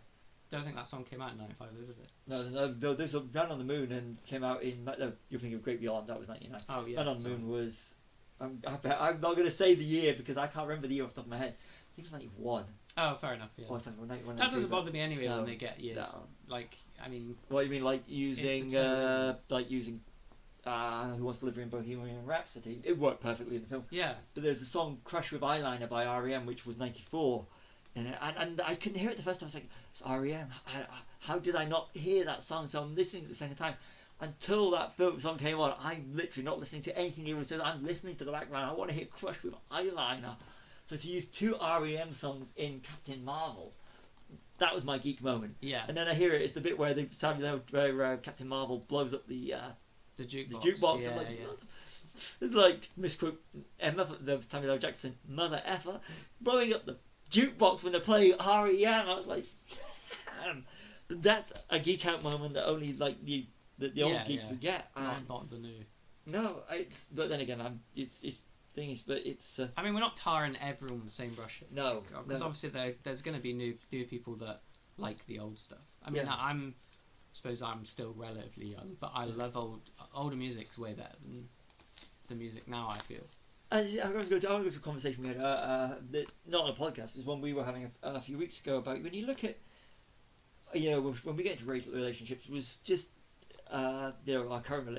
Don't think that song came out in 95, did it? No, there's a Man on the Moon and came out in. You're thinking of Great Beyond, that was 99. Oh, yeah. Man on the Moon was. I'm not going to say the year because I can't remember the year off the top of my head. I think it was 91. Oh, fair enough, yeah. That doesn't bother me anyway when they get years. No. Like, I mean. What you mean, like using. Who Wants to Live in Bohemian Rhapsody? It worked perfectly in the film. Yeah. But there's a song, Crush with Eyeliner by R.E.M., which was 94. And I couldn't hear it the first time. I was like, it's R.E.M. How did I not hear that song? So I'm listening the second time. Until that film song came on, I'm literally not listening to anything anyone says. I'm listening to the background. I want to hear Crush with Eyeliner. So to use two R.E.M. songs in Captain Marvel, that was my geek moment. Yeah. And then I hear it. It's the bit where where Captain Marvel blows up the jukebox. Yeah, it's like misquote Samuel L. Jackson, mother effer, blowing up the jukebox when they're playing R.E.M. I was like, damn. But that's a geek out moment that only like the old geeks would get. Not the new. No, but then again, it's things, but it's. I mean, we're not tarring everyone with the same brush. No, because obviously there's going to be new people that like the old stuff. I mean, I suppose I'm still relatively young, but I love older music's way better than the music now, I feel. I want to go to a conversation we had, not on a podcast, it was one we were having a few weeks ago about when you look at, when we get into relationships, it was just, our current,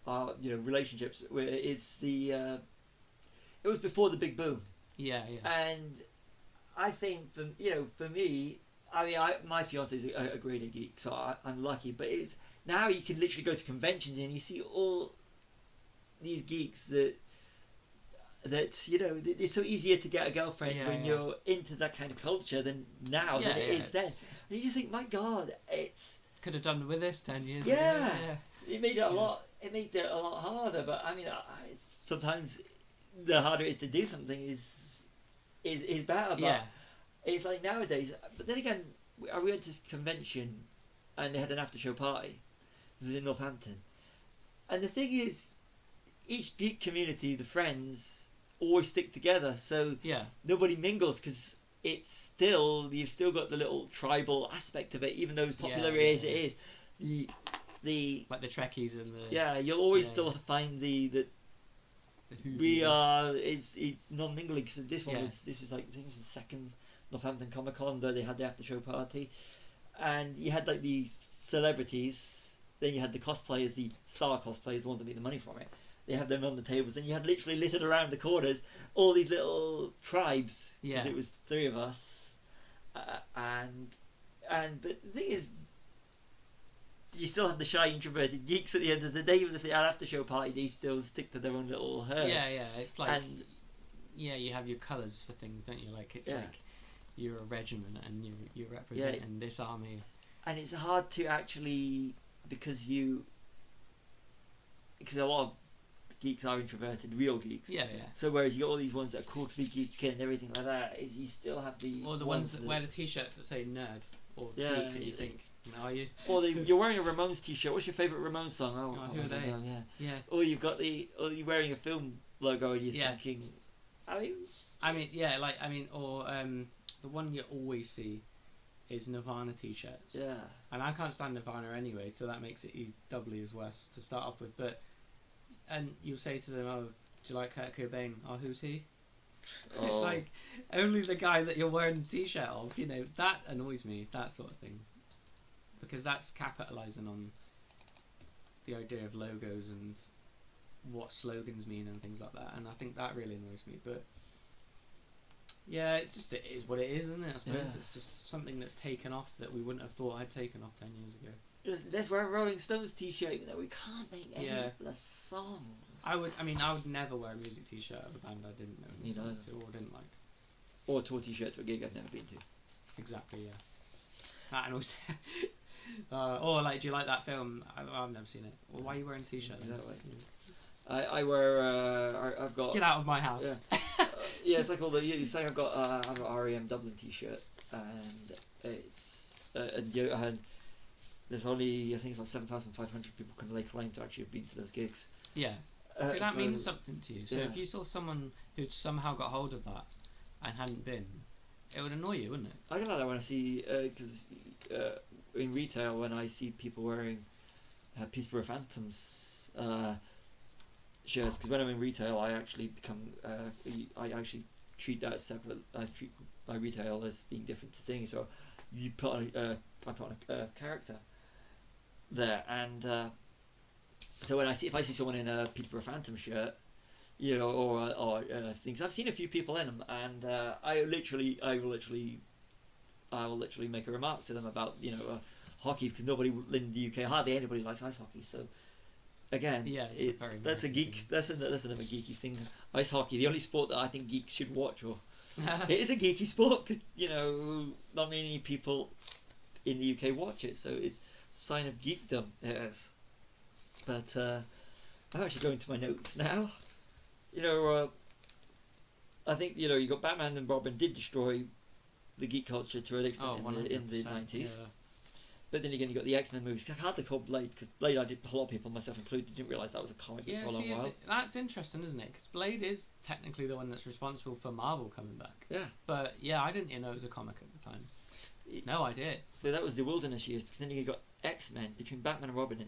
our relationships, where it's it was before the big boom. Yeah. And I think, for me, I mean, my fiance is a great geek, so I'm lucky, but it's, now you can literally go to conventions and you see all these geeks that, that it's so easier to get a girlfriend Yeah, when yeah. you're into that kind of culture than now Yeah, than it yeah, is then. it's- And you just think, my God, it's Could have done with this 10 years ago. yeah. Yeah. It made it a Yeah. lot. It made it a lot harder. But I mean, sometimes the harder it is to do something is better. But Yeah. it's like nowadays. But then again, I went to this convention, and they had an after show party. It was in Northampton, and the thing is, each geek community, the friends, always stick together. So Yeah. nobody mingles because you've still got the little tribal aspect of it, even though as popular Yeah, as it is. The Like the Trekkies and the yeah, you'll always Yeah, still yeah. find the we Whovians. are it's non-mingling. So this Yeah. was like I think it was the second Northampton Comic Con where they had the after show party, and you had like the celebrities, then you had the cosplayers, the star cosplayers, the ones that made the money from it. They had them on the tables, and you had literally littered around the corners all these little tribes because Yeah. it was three of us, and but the thing is, you still have the shy introverted geeks at the end of the day. With the after show party, they still stick to their own little herd. Yeah, yeah. It's like And yeah, you have your colours for things, don't you? Like it's Yeah. like you're a regiment and you're representing this army. and it's hard to actually because a lot of geeks are introverted, real geeks. Yeah, yeah. So whereas you got all these ones that are cool to be geek and everything like that, is you still have the Or the ones that wear the t-shirts that say nerd or Yeah, geek, and you think, no, are you? Or you're wearing a Ramones t-shirt. What's your favourite Ramones song? Who are I don't they? know, yeah. Yeah. Or you're wearing a film logo and you're Yeah. thinking, I mean, Yeah, or the one you always see is Nirvana t-shirts. yeah. And I can't stand Nirvana anyway, so that makes it doubly as worse to start off with. And you'll say to them, "Oh, do you like Kurt Cobain? Oh, who's he?" It's Oh. like only the guy that you're wearing the t-shirt of. That annoys me. That sort of thing, because that's capitalizing on the idea of logos and what slogans mean and things like that. And I think that really annoys me. But yeah, it is what it is, isn't it? I suppose Yeah. it's just something that's taken off that we wouldn't have thought had taken off 10 years ago. Let's wear a Rolling Stones t-shirt, even though we can't name any Yeah. of the songs. I would never wear a music t-shirt of a band I didn't know any Me songs neither. to or didn't like. Or a tour t-shirt to a gig I've never been to. Exactly, yeah. That and also, or like, do you like that film? I've never seen it. Well, why are you wearing a t-shirt? then? Exactly. I wear I've got Get out of my house. Yeah. Yeah, it's like all the it's like I've got REM Dublin t-shirt, and it's and there's only I think it's like 7,500 people can lay claim to actually have been to those gigs. Yeah. So that So, means something to you. So yeah. if you saw someone who'd somehow got hold of that and hadn't been, it would annoy you, wouldn't it? I get like that when I see because in retail when I see people wearing Peterborough Phantoms shirts, because when I'm in retail I actually become I actually treat that as separate. I treat my retail as being different to things. So you put on I put on a character there, and so when if I see someone in a Peterborough Phantom shirt, or things, I've seen a few people in them, and I will literally make a remark to them about hockey, because nobody in the UK, hardly anybody likes ice hockey. So again, Yeah, it's a very that's a American geek. thing. That's another geeky thing. Ice hockey, the only sport that I think geeks should watch, or it is a geeky sport because not many people in the UK watch it, so it's a sign of geekdom. Yes, but I'm actually going to my notes now. I think you got Batman and Robin did destroy the geek culture to an extent in the 90s. Yeah. But then again, you got the X-Men movies. I hardly called Blade, because Blade, a lot of people, myself included, didn't realise that was a comic book Yeah, for a long while. that's interesting, isn't it? Because Blade is technically the one that's responsible for Marvel coming back. Yeah. But yeah, I didn't even know it was a comic at the time. No idea. But that was the Wilderness years, because then you got X-Men between Batman and Robin,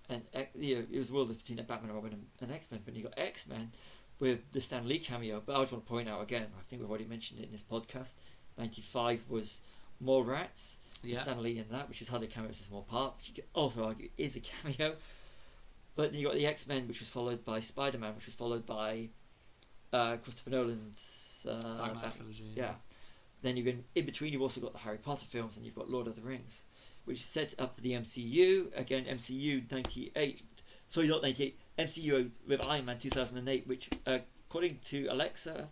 and it was Wilderness between Batman and Robin and X-Men. But you got X-Men with the Stan Lee cameo. But I just want to point out again, I think we've already mentioned it in this podcast. 95 was Mallrats. Yeah. Stan Lee in that, which is hardly a cameo, it's a small part, which you could also argue is a cameo. But then you got the X-Men, which was followed by Spider-Man, which was followed by Christopher Nolan's Dark Knight trilogy. yeah. Then in between you've also got the Harry Potter films, and you've got Lord of the Rings, which sets up the MCU. Again, MCU 98. Sorry, not 98. MCU with Iron Man 2008, which according to Alexa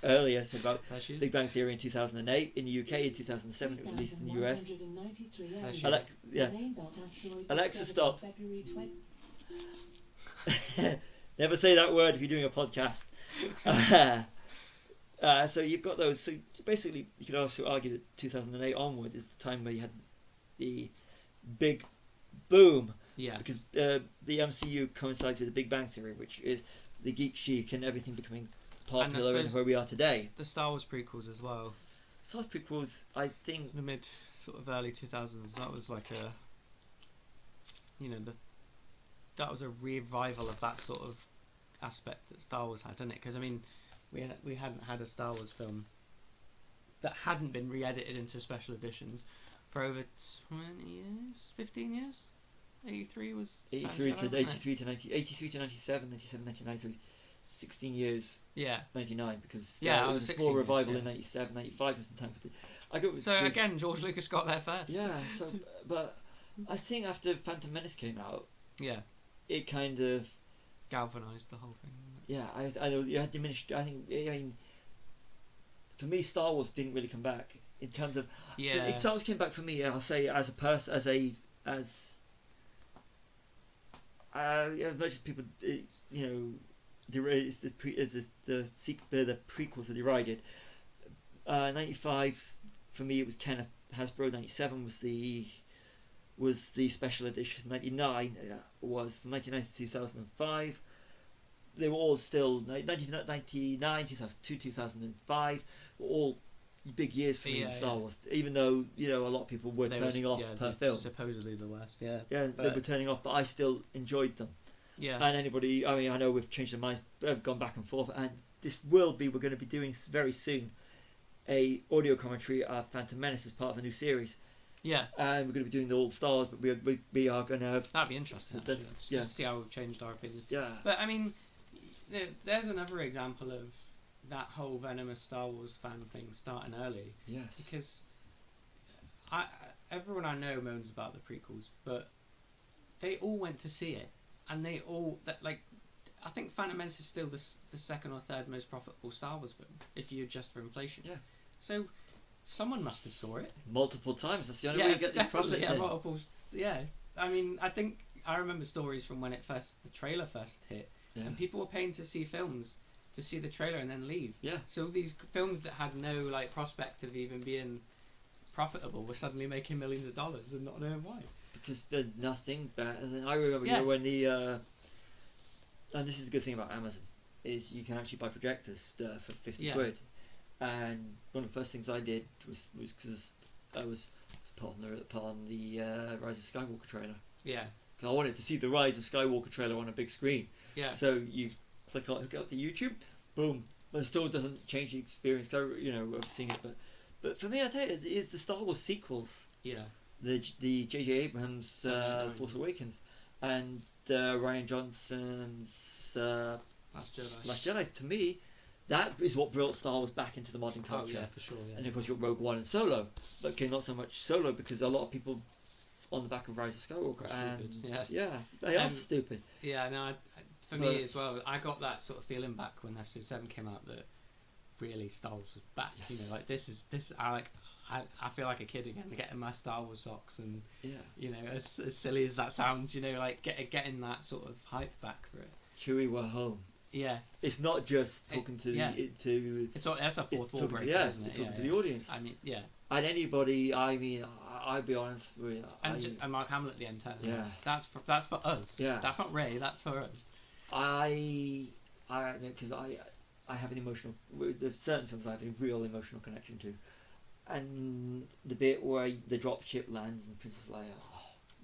earlier, said about There she is. Big Bang Theory in 2008. In the UK in 2007, it was released in the US. There she Alexa, is. yeah. Alexa, stop. Never say that word if you're doing a podcast. So you've got those. So basically, you could also argue that 2008 onward is the time where you had the big boom. Yeah. Because the MCU coincides with the Big Bang Theory, which is the geek chic and everything becoming popular and where we are today. The Star Wars prequels as well. Star Wars prequels, I think, The mid sort of early 2000s. That was like a, that was a revival of that sort of aspect that Star Wars had, didn't it? Because I mean, we hadn't had a Star Wars film that hadn't been re-edited into special editions for over 20 years, 15 years. 83 was 83 Shadow, to wasn't it? 83 to 90, 83 to 97, 97, 99, so 16 years. Yeah. 99 because Yeah, it was a 16 small years, revival yeah. in 97, 95 was the time for I go with, So again, George Lucas got there first. yeah. So, but I think after Phantom Menace came out, Yeah. it kind of Galvanized the whole thing. Didn't it? yeah. I know you had diminished. I think I mean, for me, Star Wars didn't really come back in terms of. Yeah. Star Wars came back for me. I'll say as a person, as much as people, it's the prequels are derided. 95 for me it was Kenneth Hasbro. 97 was the special edition. 99 was from 1990 to 2005. They were all still 1999, 2002, 2005 were all big years for me in Star Wars. Even though a lot of people were turning off per film. Supposedly the worst. Yeah. Yeah, they were turning off, but I still enjoyed them. Yeah. And anybody, I mean, I know we've changed our minds, have gone back and forth, and we're going to be doing very soon a audio commentary of Phantom Menace as part of a new series. Yeah. And we're going to be doing the All Stars, but we are going to. That'd be interesting. So just see how we've changed our opinions. Yeah. But I mean, there's another example of that whole venomous Star Wars fan thing starting early. Yes. Because everyone I know moans about the prequels, but they all went to see it, and they all I think Phantom Menace is still the second or third most profitable Star Wars film if you adjust for inflation. Yeah. So someone must have saw it Multiple times. That's the only way you get these profits in. multiple. Yeah. I mean, I remember stories from when the trailer first hit, and people were paying to see films to see the trailer and then leave. Yeah. So these films that had no prospect of even being profitable were suddenly making millions of dollars and not knowing why. Because there's nothing better than I remember when the and this is the good thing about Amazon is you can actually buy projectors for 50 quid. And one of the first things I did was because I was put on the Rise of Skywalker trailer. Yeah. Because I wanted to see the Rise of Skywalker trailer on a big screen. Yeah. So you hook it up to YouTube, boom. But it still doesn't change the experience, of seeing it. But for me, I tell you, it is the Star Wars sequels. Yeah. The J.J. Abrams Force Awakens and Rian Johnson's Last Jedi. Last Jedi. To me, that is what brought Star Wars back into the modern culture. Oh yeah, for sure. Yeah. And of course, you got Rogue One and Solo, but okay, not so much Solo because a lot of people on the back of Rise of Skywalker they are stupid. Yeah, no, for me as well, I got that sort of feeling back when Episode 7 came out that really Star Wars was back. Yes. This. I feel like a kid again, getting my Star Wars socks and as silly as that sounds, getting that sort of hype back for it. Chewie, we're home. Yeah. It's not just talking that's a fourth wall breaker, isn't it? Talking to the audience. I mean, yeah. And anybody, I mean, I'll be honest with you. And Mark Hamill at the end. Yeah. That's for us. Yeah. That's not Ray. That's for us. Because I have an emotional. There's certain films I have a real emotional connection to, and the bit where the dropship lands and Princess Leia.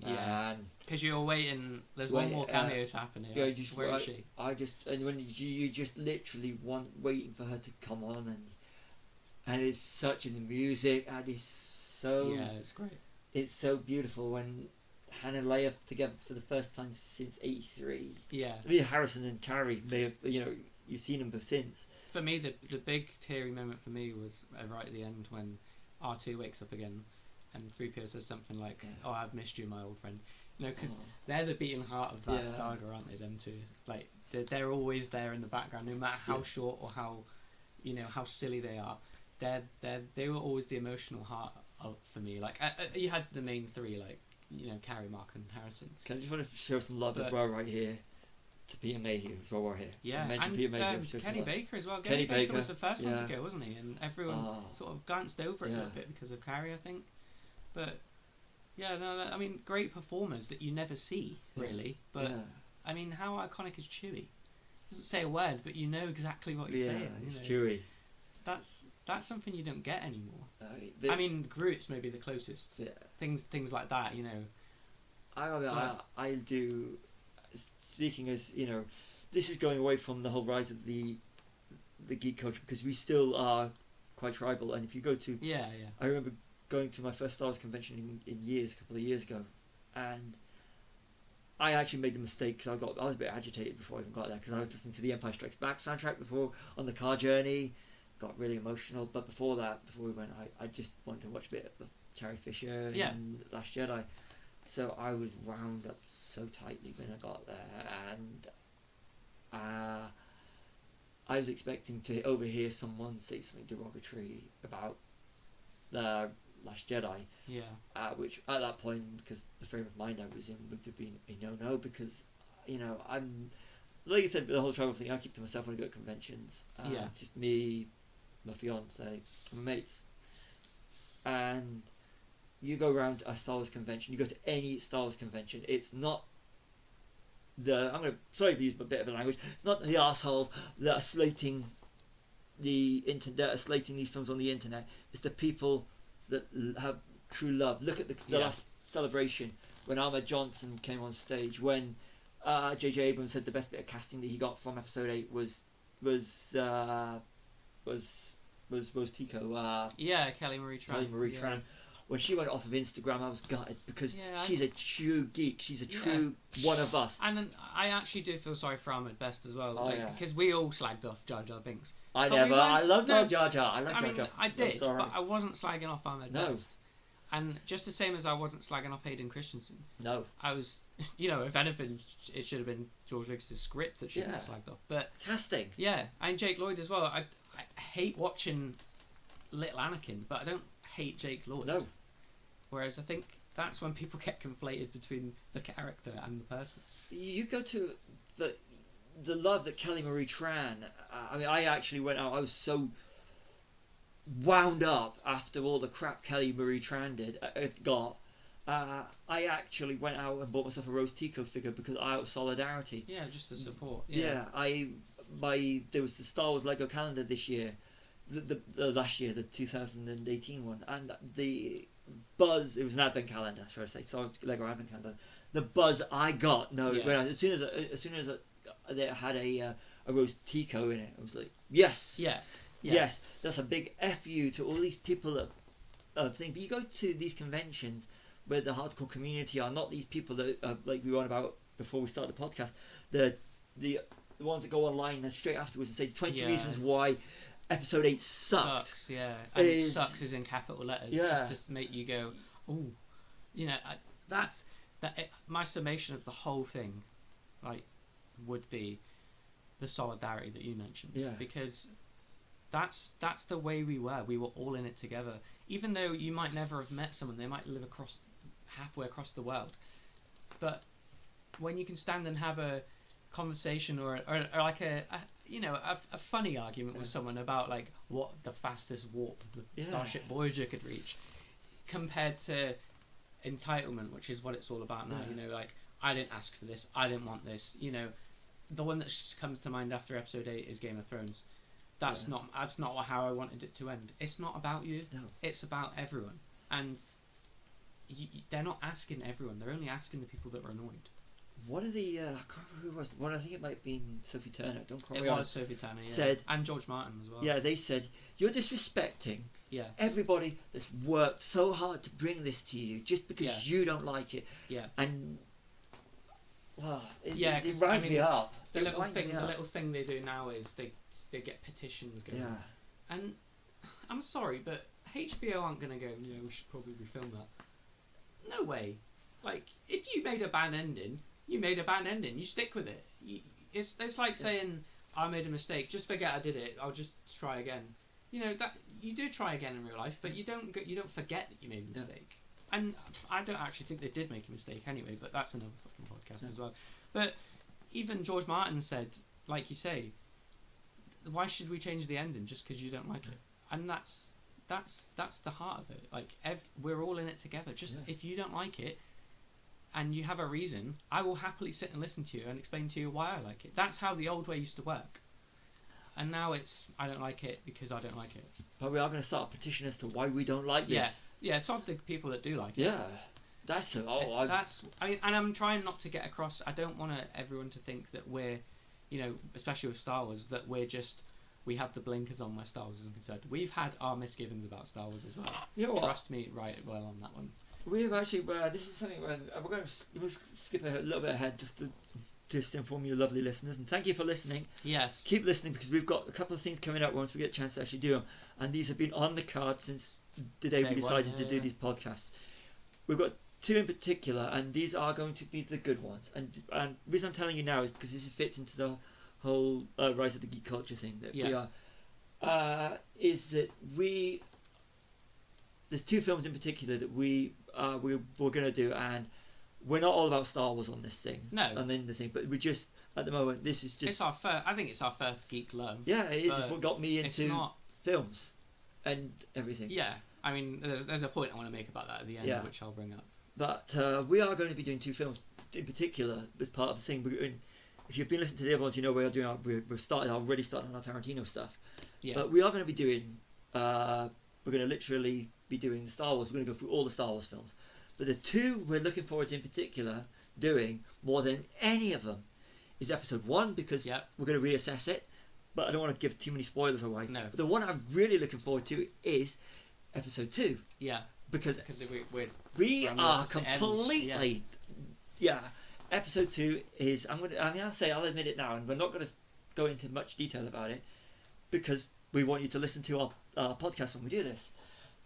Oh, man. Because you're waiting. There's one more cameo to happen here. Where is she? And when you just literally waiting for her to come on, and it's such in the music, and it's so. Yeah, it's great. It's so beautiful when Hannah and Leia together for the first time since '83. Yeah. I mean, Harrison and Carrie may have, you've seen them since. For me, the big teary moment for me was right at the end when R2 wakes up again, and 3PO says something like, "Oh, I've missed you, my old friend." Because they're the beating heart of that saga, aren't they? Them two, they're always there in the background, no matter how short or how, how silly they are. They were always the emotional heart for me. Like you had the main three, like Carrie, Mark, and Harrison. Can I just want to show some love as well right here to Peter Mayhew as well right here. Yeah, and Peter Mayhew, Kenny Baker as well. Kenny Baker was the first one to go, wasn't he? And everyone sort of glanced over it a little bit because of Carrie, I think. But yeah, no, I mean, great performers that you never see really. But I mean, how iconic is Chewie? Doesn't say a word, but you know exactly what he's saying. It's Chewie. That's something you don't get anymore. I mean, Groot's maybe the closest. Yeah. Things like that, I do. Speaking as this is going away from the whole rise of the geek culture because we still are quite tribal. And if you go to I remember going to my first Star Wars convention in years, a couple of years ago, and I actually made the mistake because I was a bit agitated before I even got there because I was listening to the Empire Strikes Back soundtrack before on the car journey, got really emotional. But before we went, I just wanted to watch a bit of Carrie Fisher and Last Jedi. So I was wound up so tightly when I got there, and I was expecting to overhear someone say something derogatory about the Last Jedi. Yeah. Which at that point, because the frame of mind I was in, would have been a no-no because, I'm, like I said, the whole travel thing, I keep to myself when I go to conventions. Just me, my fiance, and my mates. And you go around a Star Wars convention, you go to any Star Wars convention, it's not I'm going to use a bit of a language, it's not the assholes that are slating the internet, that are slating these films on the internet, it's the people that have true love. Look at the last celebration when Ahmed Johnson came on stage, when J.J. Abrams said the best bit of casting that he got from Episode 8 was Tico. Kelly Marie Tran. Kelly Marie Tran. When she went off of Instagram, I was gutted because she's a true geek. She's a true one of us. And I actually do feel sorry for Ahmed Best as well, because we all slagged off Jar Jar Binks. I loved Jar Jar. I did, but I wasn't slagging off Ahmed Best. And just the same as I wasn't slagging off Hayden Christensen. No. I was, if anything, it should have been George Lucas's script that should have been slagged off. But casting. Yeah, and Jake Lloyd as well. I hate watching Little Anakin, but I don't hate Jake Lloyd. No. Whereas I think that's when people get conflated between the character and the person. You go to the love that Kelly Marie Tran. I actually went out. I was so wound up after all the crap Kelly Marie Tran got. I actually went out and bought myself a Rose Tico figure because out of solidarity. Yeah, just to support. There was the Star Wars Lego calendar this year, the last year, the 2018 one, and the buzz. It was an advent calendar, should I say? So Lego advent calendar. The buzz I got, as soon as they had a Rose Tico in it, I was like, yes, yes, that's a big F you to all these people that think. But you go to these conventions where the hardcore community are not these people that like we were on about before we started the podcast. The ones that go online and straight afterwards and say 20 reasons why Episode 8 sucks. And sucks is in capital letters, just to make you go, ooh, my summation of the whole thing, like, would be the solidarity that you mentioned, because that's the way we were. We were all in it together, even though you might never have met someone. They might live halfway across the world, but when you can stand and have a conversation or like a funny argument with someone about like what the fastest warp the Starship Voyager could reach, compared to entitlement, which is what it's all about now. Like, I didn't ask for this, I didn't want this. The one that comes to mind after Episode 8 is Game of Thrones. That's not how I wanted it to end. It's not about you. No. It's about everyone, and they're not asking everyone. They're only asking the people that are annoyed. One of the I can't remember who it was. One, I think it might have been Sophie Turner. Don't quote me. It was Sophie Turner. Said, and George Martin as well. Yeah, they said you're disrespecting everybody that's worked so hard to bring this to you just because you don't like it. Yeah. And it winds me up. The little thing they do now is they get petitions going. Yeah. And I'm sorry, but HBO aren't going to go, we should probably refilm that. No way. Like, if you made a bad ending, you made a bad ending. You stick with it. It's like saying I made a mistake. Just forget I did it. I'll just try again. You know that you do try again in real life, but you don't forget that you made a mistake. And I don't actually think they did make a mistake anyway. But that's another fucking podcast as well. But even George Martin said, like you say, why should we change the ending just because you don't like it? And that's the heart of it. Like we're all in it together. Just if you don't like it, and you have a reason, I will happily sit and listen to you and explain to you why I like it. That's how the old way used to work. And now it's, I don't like it because I don't like it. But we are going to start a petition as to why we don't like this. Yeah, it's not the people that do like it. Yeah. That's... I mean, and I'm trying not to get across, I don't want everyone to think that we're, you know, especially with Star Wars, that we have the blinkers on where Star Wars is concerned. We've had our misgivings about Star Wars as well. You know what? Trust me right well on that one. We've actually, this is something where we're going to skip a little bit ahead just to inform you lovely listeners, and thank you for listening. Yes. Keep listening because we've got a couple of things coming up once we get a chance to actually do them, and these have been on the card since the day we decided to do these podcasts. We've got 2 in particular, and these are going to be the good ones. And the reason I'm telling you now is because this fits into the whole Rise of the Geek Culture thing that we are. Is that there's 2 films in particular that we're going to do, and we're not all about Star Wars on this thing. No. And then the thing, but we just at the moment this is just. It's our first. I think it's our first geek love. Yeah, it is. It's what got me into films and everything. Yeah, I mean, there's a point I want to make about that at the end, which I'll bring up. But we are going to be doing 2 films in particular as part of the thing. If you've been listening to the other ones, you know we're doing. We've already started on our Tarantino stuff. Yeah. But we are going to be doing. We're going to literally be doing the Star Wars. We're going to go through all the Star Wars films. But the 2 we're looking forward to in particular doing more than any of them is Episode 1 because we're going to reassess it. But I don't want to give too many spoilers away. No. But the one I'm really looking forward to is Episode 2. Yeah. Because we are completely... Yeah. Episode 2 is... I'll admit it now, and we're not going to go into much detail about it because we want you to listen to our podcast when we do this.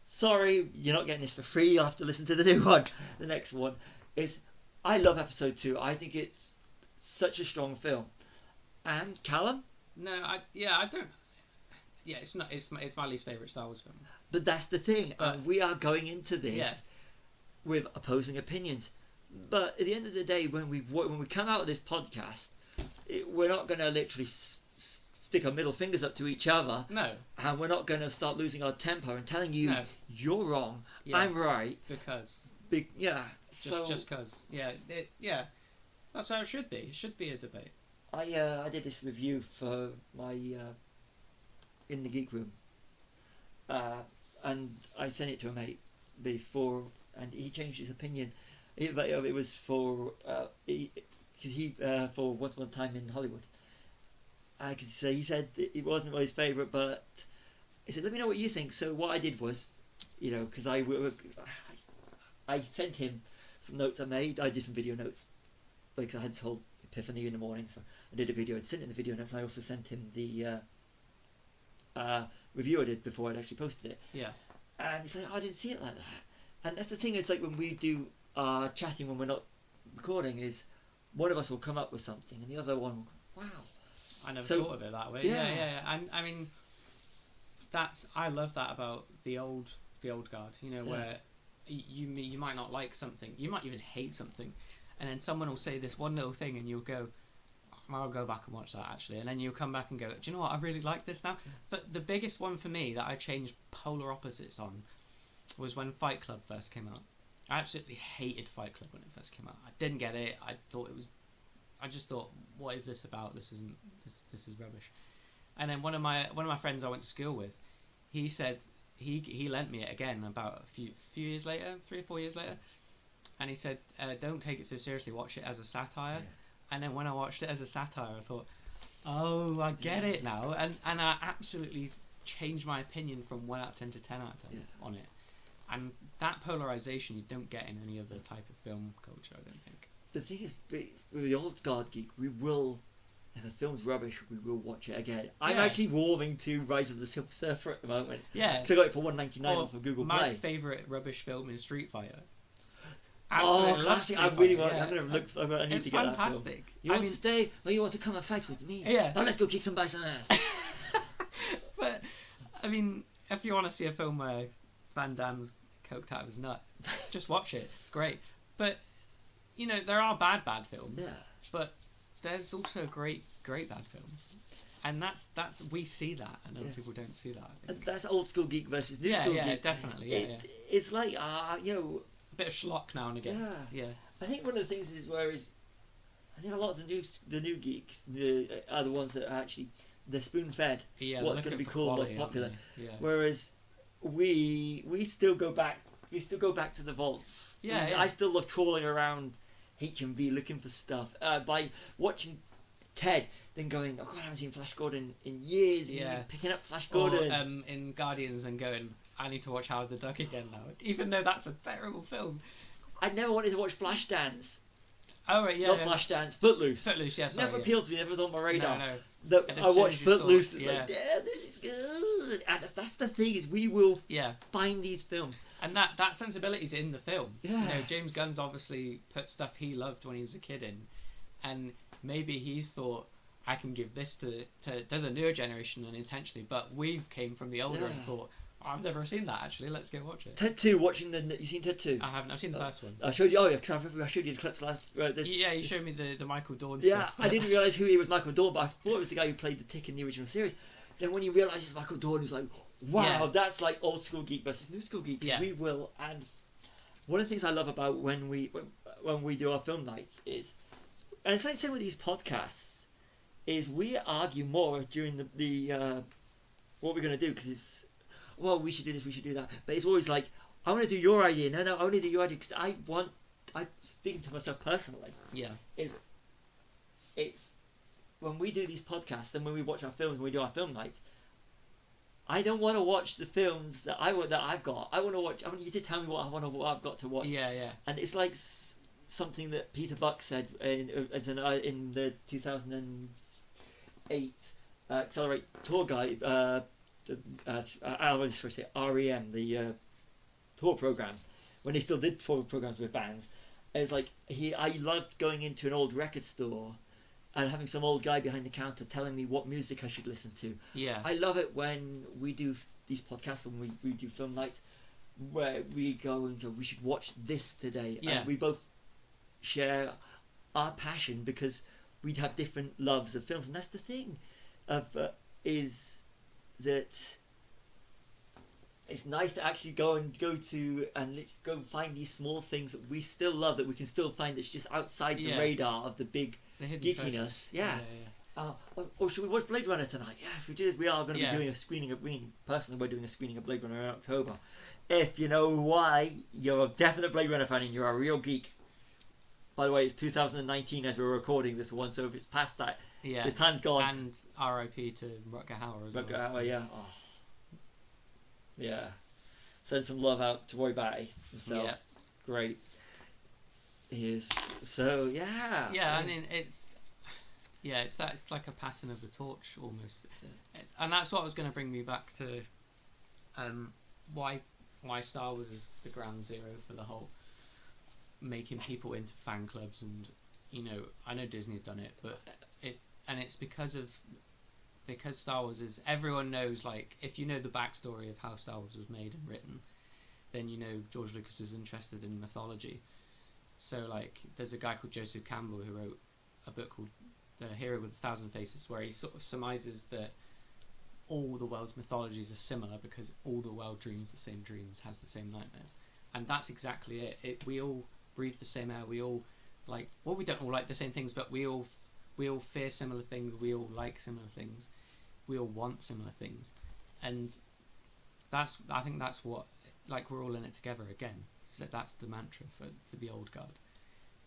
Sorry, you're not getting this for free. You'll have to listen to the new one. The next one is... I love Episode 2. I think it's such a strong film. And Callum? No, I don't... Yeah, it's not. It's my least favourite Star Wars film. But that's the thing. We are going into this with opposing opinions. But at the end of the day, when we come out of this podcast, we're not going to literally stick our middle fingers up to each other. No. And we're not going to start losing our temper and telling you you're wrong, I'm right. Because. Just because. Yeah. That's how it should be. It should be a debate. I did this review for my in the Geek Room, and I sent it to a mate before, and he changed his opinion. It was for for Once Upon a Time in Hollywood. He said it wasn't his favourite, but he said, "Let me know what you think." So what I did was, because I sent him some notes I made. I did some video notes, like I had this whole epiphany in the morning, so I did a video and sent him the video notes. I also sent him the review I did before I'd actually posted it. Yeah. And he's like, I didn't see it like that. And that's the thing. It's like when we do chatting when we're not recording, is one of us will come up with something and the other one will go, wow. I never thought of it that way. Yeah. And I mean, I love that about the old guard. Where you might not like something, you might even hate something, and then someone will say this one little thing, and you'll go, I'll go back and watch that actually, and then you'll come back and go, do you know what? I really like this now. But the biggest one for me that I changed polar opposites on was when Fight Club first came out. I absolutely hated Fight Club when it first came out. I didn't get it. I just thought, what is this about? This is rubbish. And then one of my friends I went to school with, he said he lent me it again about a few years later, 3 or 4 years later, and he said, don't take it so seriously. Watch it as a satire. Yeah. And then when I watched it as a satire, I thought, oh, I get it now, and I absolutely changed my opinion from 1 out of 10 to 10 out of 10 on it. And that polarization you don't get in any other type of film culture, I don't think. The thing is, with the old Guard Geek, we will, if a film's rubbish, we will watch it again. Yeah. I'm actually warming to Rise of the Silver Surfer at the moment. Yeah. So I got it for $1.99 off of Google Play. My favourite rubbish film is Street Fighter. Absolutely love classic! Street I really Fighter, want. yeah. I'm gonna look. I need It's to get that film. fantastic. You want to stay, or you want to come and fight with me? Yeah. Now let's go kick somebody's ass. But I mean, if you want to see a film where Van Damme's coked out of his nut, just watch it. It's great. But you know, there are bad films. Yeah. But there's also great bad films, and that's we see that, and other people don't see that. I think. And that's old school geek versus new school geek. Yeah, definitely. Yeah, it's like you know, a bit of schlock now and again. Yeah. I think one of the things is I think a lot of the new geeks are the ones that are actually they're spoon fed. Yeah, what's going to be cool, what's popular. Yeah. Whereas we still go back. We still go back to the vaults. Yeah. I still love trawling around HMV looking for stuff. By watching Ted, then going, oh god, I haven't seen Flash Gordon in years. Yeah. And picking up Flash Gordon. Or in Guardians and going, I need to watch Howard the Duck again now, even though that's a terrible film. I never wanted to watch Flashdance. Oh right, yeah. Not Flashdance, Footloose. Footloose, yeah. Sorry, Never appealed to me. Never was on my radar. No. I watched Footloose. It's yeah. like, yeah, this is good. And that's the thing is, we will find these films. And that sensibility's in the film. Yeah. You know, James Gunn's obviously put stuff he loved when he was a kid in, and maybe he's thought, I can give this to the newer generation unintentionally, but we came from the older and thought, I've never seen that actually. Let's go watch it. Ted 2, watching you seen Ted 2? I haven't. I've seen the first one. I showed you. Oh yeah, because I remember I showed you the clips last. Yeah, you showed me the Michael Dorn Yeah, stuff. I didn't realise who he was, Michael Dorn, but I thought it was the guy who played the Tick in the original series. Then when you realise it's Michael Dorn, it's like, wow, that's like old school geek versus new school geek. Yeah. We will, and one of the things I love about when we do our film nights is, and it's like the same with these podcasts, is we argue more during the what we're going to do, because it's, well, we should do this, we should do that. But it's always like, I want to do your idea. No, I want to do your idea, because I'm speaking to myself personally. Yeah. It's when we do these podcasts and when we watch our films, when we do our film nights, I don't want to watch the films that I've got. I want you to tell me what I've got to watch. Yeah. And it's like something that Peter Buck said in the 2008 Accelerate Tour Guide. I was supposed to say REM, the tour program, when they still did tour programs with bands. It's like I loved going into an old record store and having some old guy behind the counter telling me what music I should listen to. Yeah. I love it when we do these podcasts and we do film nights where we go and go, we should watch this today. Yeah. And we both share our passion because we'd have different loves of films, and that's the thing is that it's nice to actually go find these small things that we still love, that we can still find that's just outside the radar of the big geekiness. Should we watch Blade Runner tonight? Yeah, if we do, we are going to be doing a screening of. Personally, we're doing a screening of Blade Runner in October. If you know why, you're a definite Blade Runner fan and you're a real geek. By the way, it's 2019 as we're recording this one, so if it's past that, the time's gone. And R.I.P. to Rutger Hauer as well. Rutger Hauer, yeah. Oh. Yeah. Send some love out to Roy Batty himself. Yeah. Great. He is. So, yeah. Yeah, I mean, it's like a passing of the torch almost. And that's what was going to bring me back to why Star Wars is the ground zero for the whole making people into fan clubs. And, you know, I know Disney have done it, but it's because Star Wars is, everyone knows, like, if you know the backstory of how Star Wars was made and written, then you know George Lucas was interested in mythology. So, like, there's a guy called Joseph Campbell who wrote a book called The Hero with a Thousand Faces, where he sort of surmises that all the world's mythologies are similar because all the world dreams the same dreams, has the same nightmares. And that's exactly it. We all breathe the same air, we all like, well, we don't all like the same things, but we all fear similar things, we all like similar things, we all want similar things. And I think that's what, like, we're all in it together again. So that's the mantra for the old guard.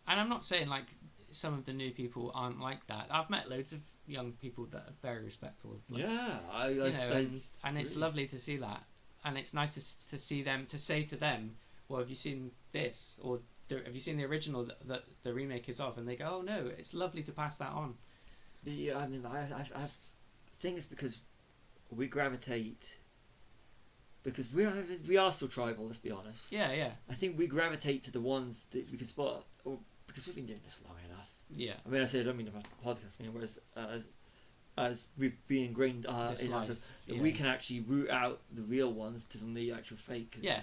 And I'm not saying, like, some of the new people aren't like that. I've met loads of young people that are very respectful of, like, and it's lovely to see that. And it's nice to see them, to say to them, well, have you seen this? Or have you seen the original that the remake is of? And they go, oh no, it's lovely to pass that on. I think it's because we gravitate because we are still tribal. Let's be honest. Yeah. I think we gravitate to the ones that we can spot, or because we've been doing this long enough. Yeah. I mean, I don't mean about podcast. I mean, whereas as we've been ingrained in ourselves, that we can actually root out the real ones from the actual fake. Yeah.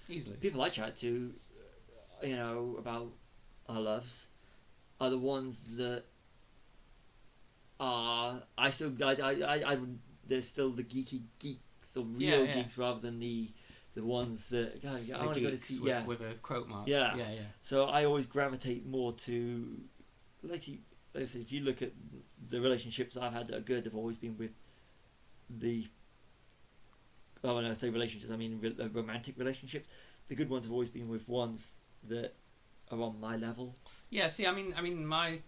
Easily. People I chat to, about our loves, are the ones that are they're still the geeky geeks, or real geeks, rather than the ones that I want to go to see. With a quote mark. Yeah. So I always gravitate more to, like I said, if you look at the relationships I've had that are good, they've always been with the. Oh, when I say relationships, I mean romantic relationships. The good ones have always been with ones that are on my level. Yeah. See, I mean, my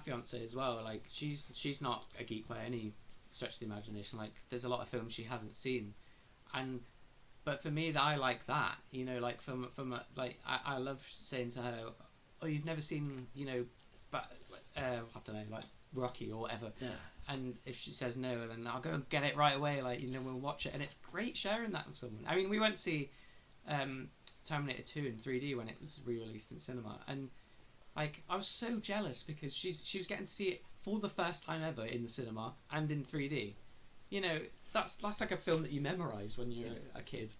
fiance as well. Like, she's not a geek by any stretch of the imagination. Like, there's a lot of films she hasn't seen, but for me, I like that. Like I love saying to her, "Oh, you've never seen, but I don't know, like Rocky or whatever." Yeah. And if she says no, then I'll go and get it right away. Like, we'll watch it, and it's great sharing that with someone. I mean, we went to see Terminator 2 in 3D when it was re-released in cinema, and like I was so jealous because she was getting to see it for the first time ever in the cinema and in 3D. That's like a film that you memorise when you're a kid.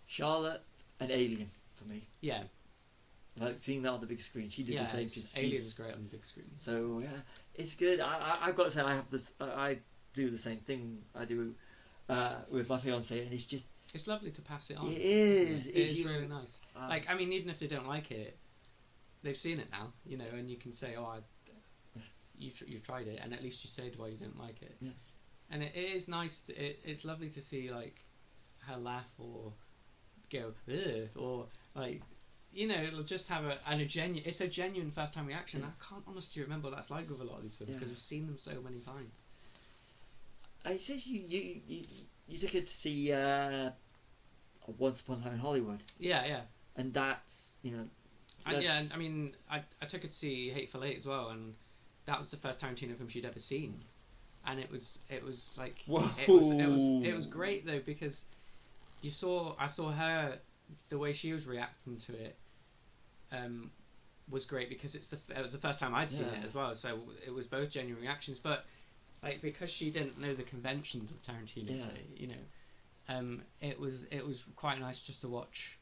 Charlotte and Alien for me. Yeah. Like seeing that on the big screen, she did the same. Alien's great on the big screen. So yeah, it's good. I've got to say, I have this. I do the same thing I do with my fiance, and it's lovely to pass it on. It is. It is really nice. Like, I mean, even if they don't like it, they've seen it now, and you can say, "Oh, you've tried it," and at least you said why you didn't like it. Yeah. And it is nice. It's lovely to see like her laugh or go ugh, or like just have a genuine. It's a genuine first time reaction. Yeah. I can't honestly remember what that's like with a lot of these films because we've seen them so many times. It says you took it to see Once Upon a Time in Hollywood. Yeah. And that's And I mean, I took it to see Hateful Eight as well, and that was the first Tarantino film she'd ever seen, and it was like it was great though, because I saw her, the way she was reacting to it was great, because it was the first time I'd seen it as well, so it was both genuine reactions, but like because she didn't know the conventions of Tarantino, it was quite nice just to watch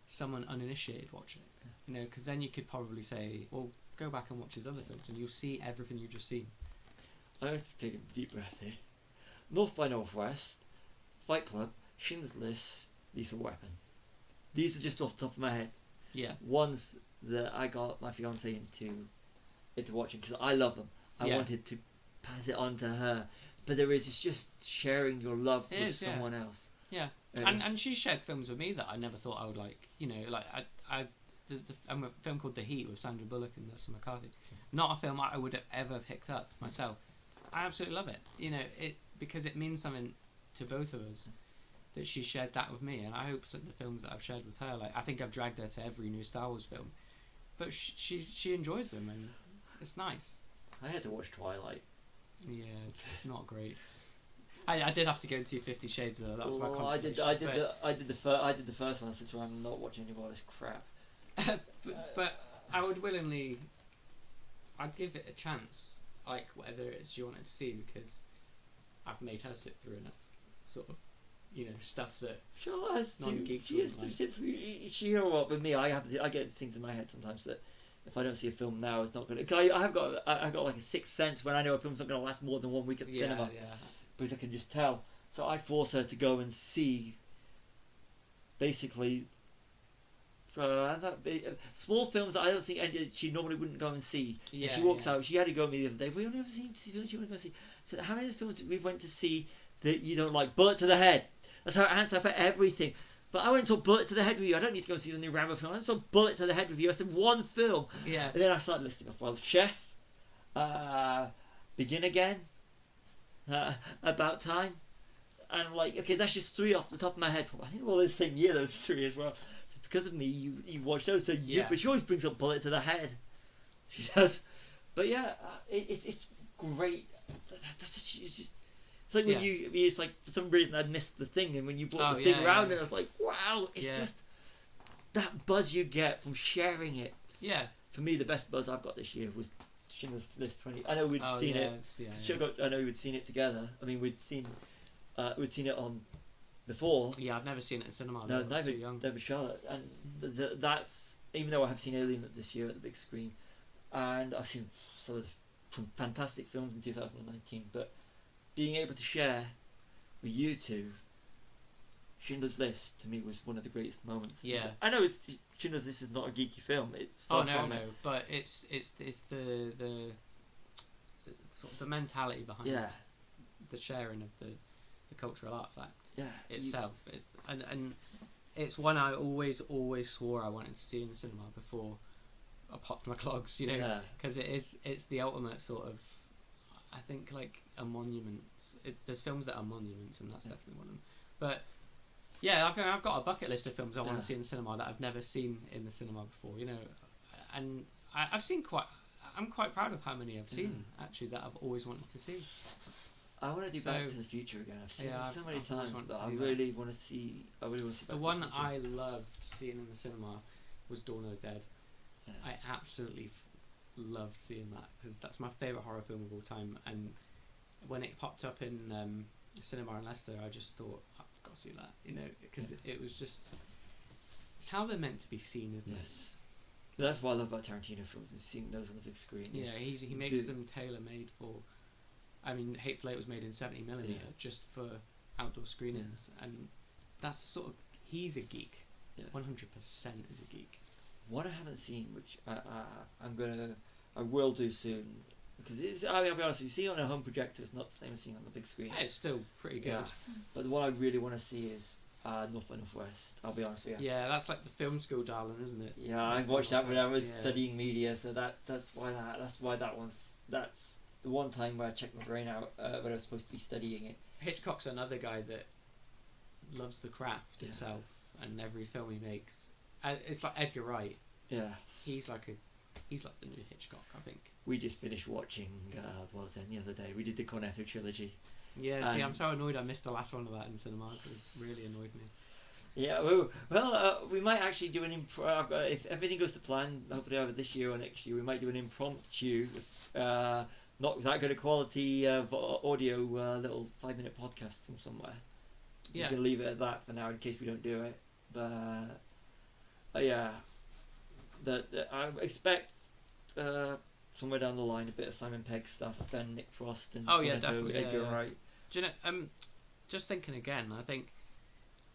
someone uninitiated watch it, because then you could probably say, well, go back and watch his other films and you'll see everything you've just seen. I have to take a deep breath here. North by Northwest, Fight Club, Schindler's List, Lethal Weapon. These are just off the top of my head. Yeah. Ones that I got my fiance into watching because I love them. I wanted to pass it on to her, but it's just sharing your love with someone else. Yeah. And she shared films with me that I never thought I would like. There's a film called The Heat with Sandra Bullock and Melissa McCarthy. Not a film I would have ever picked up myself. I absolutely love it. Because it means something to both of us that she shared that with me, and I hope that the films that I've shared with her, like I think I've dragged her to every new Star Wars film, but she enjoys them, and it's nice. I had to watch Twilight. Yeah, it's not great. I did have to go and see 50 Shades of her. That was my consolation. I did the first one. I said to her, I'm not watching any more of this crap. but I would willingly, I'd give it a chance, like whatever it is she wanted to see, because I've made her sit through enough sort of, stuff that non-geeks wouldn't like. She, what, with me, I get things in my head sometimes that if I don't see a film now, it's not going to. I've got like a sixth sense when I know a film's not going to last more than 1 week at the cinema. Yeah. Because I can just tell. So I force her to go and see, basically, small films that I don't think she normally wouldn't go and see. Yeah, and she walks out. She had to go with me the other day. We only ever seen films you want to go see. So how many of the films we went to see that you don't like? Bullet to the Head. That's her answer for everything. But I went and saw Bullet to the Head with you. I don't need to go see the new Rambo film. I saw Bullet to the Head with you. I said one film. Yeah. And then I started listing off. Well, Chef, Begin Again, About Time, and I'm like, okay, that's just 3 off the top of my head. I think all the same year, those 3 as well. So because of me, you watched those. So but she always brings up Bullet to the Head. She does. But yeah, it's great. It's like when Yeah. it's like for some reason I'd missed the thing, and when you brought Oh, the thing yeah, around, yeah. and I was like, wow, it's Yeah. just that buzz you get from sharing it. Yeah. For me, the best buzz I've got this year was Schindler's List 20. I know we'd Oh, seen yeah, it. it's- yeah, I know we'd seen it together. I mean, we'd seen it on before. Yeah, I've never seen it in cinema. No, I was too neither young. Charlotte, and that's even though I have seen Alien this year at the big screen, and I've seen some fantastic films in 2019. But being able to share with you two, Schindler's List to me was one of the greatest moments. Yeah. I know Schindler's List is not a geeky film. It's far Oh no, from no, it. but it's the sort of the mentality behind Yeah. the sharing of the cultural artifact Yeah. itself. And it's one I always swore I wanted to see in the cinema before I popped my clogs, you know, Yeah. because it's the ultimate sort of, I think, like a monument. There's films that are monuments, and that's definitely one of them. But yeah, I've got a bucket list of films I want to see in the cinema that I've never seen in the cinema before, you know, and I've seen I'm quite proud of how many I've seen actually that I've always wanted to see. I want to do Back to the Future again. I've seen it so many I've always times, wanted but to I do that. really want to see. I really want to see Back The to one the Future. I loved seeing in the cinema was Dawn of the Dead. Yeah. I absolutely loved seeing that because that's my favourite horror film of all time. And when it popped up in the cinema in Leicester, I just thought, I've got to see that, you know, because it was just, it's how they're meant to be seen, isn't Yes. That's what I love about Tarantino films, is seeing those on the big screen. it? Yeah, he makes them tailor-made for, I mean, Hateful Eight was made in 70mm just for outdoor screenings, and that's sort of, he's a geek. 100% is a geek. What I haven't seen, which I will do soon, because I'll be honest with you, see on a home projector, it's not the same as seeing on the big screen. Yeah, it's still pretty good. Yeah. But what I really want to see is North by Northwest. I'll be honest with you. Yeah, that's like the film school darling, isn't it? Yeah, I watched that when I was Yeah. studying media, so that's why that's the one time where I checked my brain out when I was supposed to be studying it. Hitchcock's another guy that loves the craft itself, and every film he makes. It's like Edgar Wright. Yeah. He's like the new Hitchcock, I think. We just finished watching what was it the other day? We did the Cornetto trilogy. Yeah, see, I'm so annoyed I missed the last one of that in cinemas. It really annoyed me. Yeah, we might actually do an if everything goes to plan, hopefully either this year or next year, we might do an impromptu, not that good a quality audio, little 5-minute podcast from somewhere. Yeah. Just gonna leave it at that for now in case we don't do it. But yeah, I expect somewhere down the line a bit of Simon Pegg stuff, then Nick Frost and definitely, Edgar Wright. Do you know? Just thinking again, I think,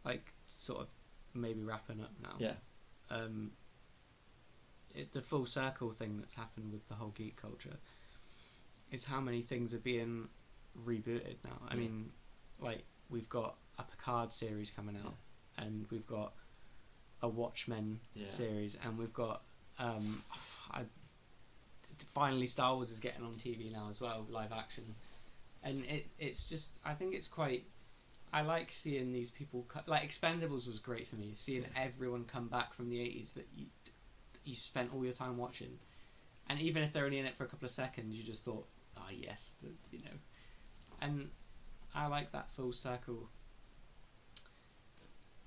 like, sort of maybe wrapping up now. Yeah. The full circle thing that's happened with the whole geek culture is how many things are being rebooted now. I mean, like, we've got a Picard series coming out, and we've got a Watchmen series, and we've got finally Star Wars is getting on TV now as well, live action, and it's just, I think it's quite, I like seeing these people like Expendables was great for me, seeing everyone come back from the 80s that you spent all your time watching, and even if they're only in it for a couple of seconds, you just thought, oh yes, you know, and I like that full circle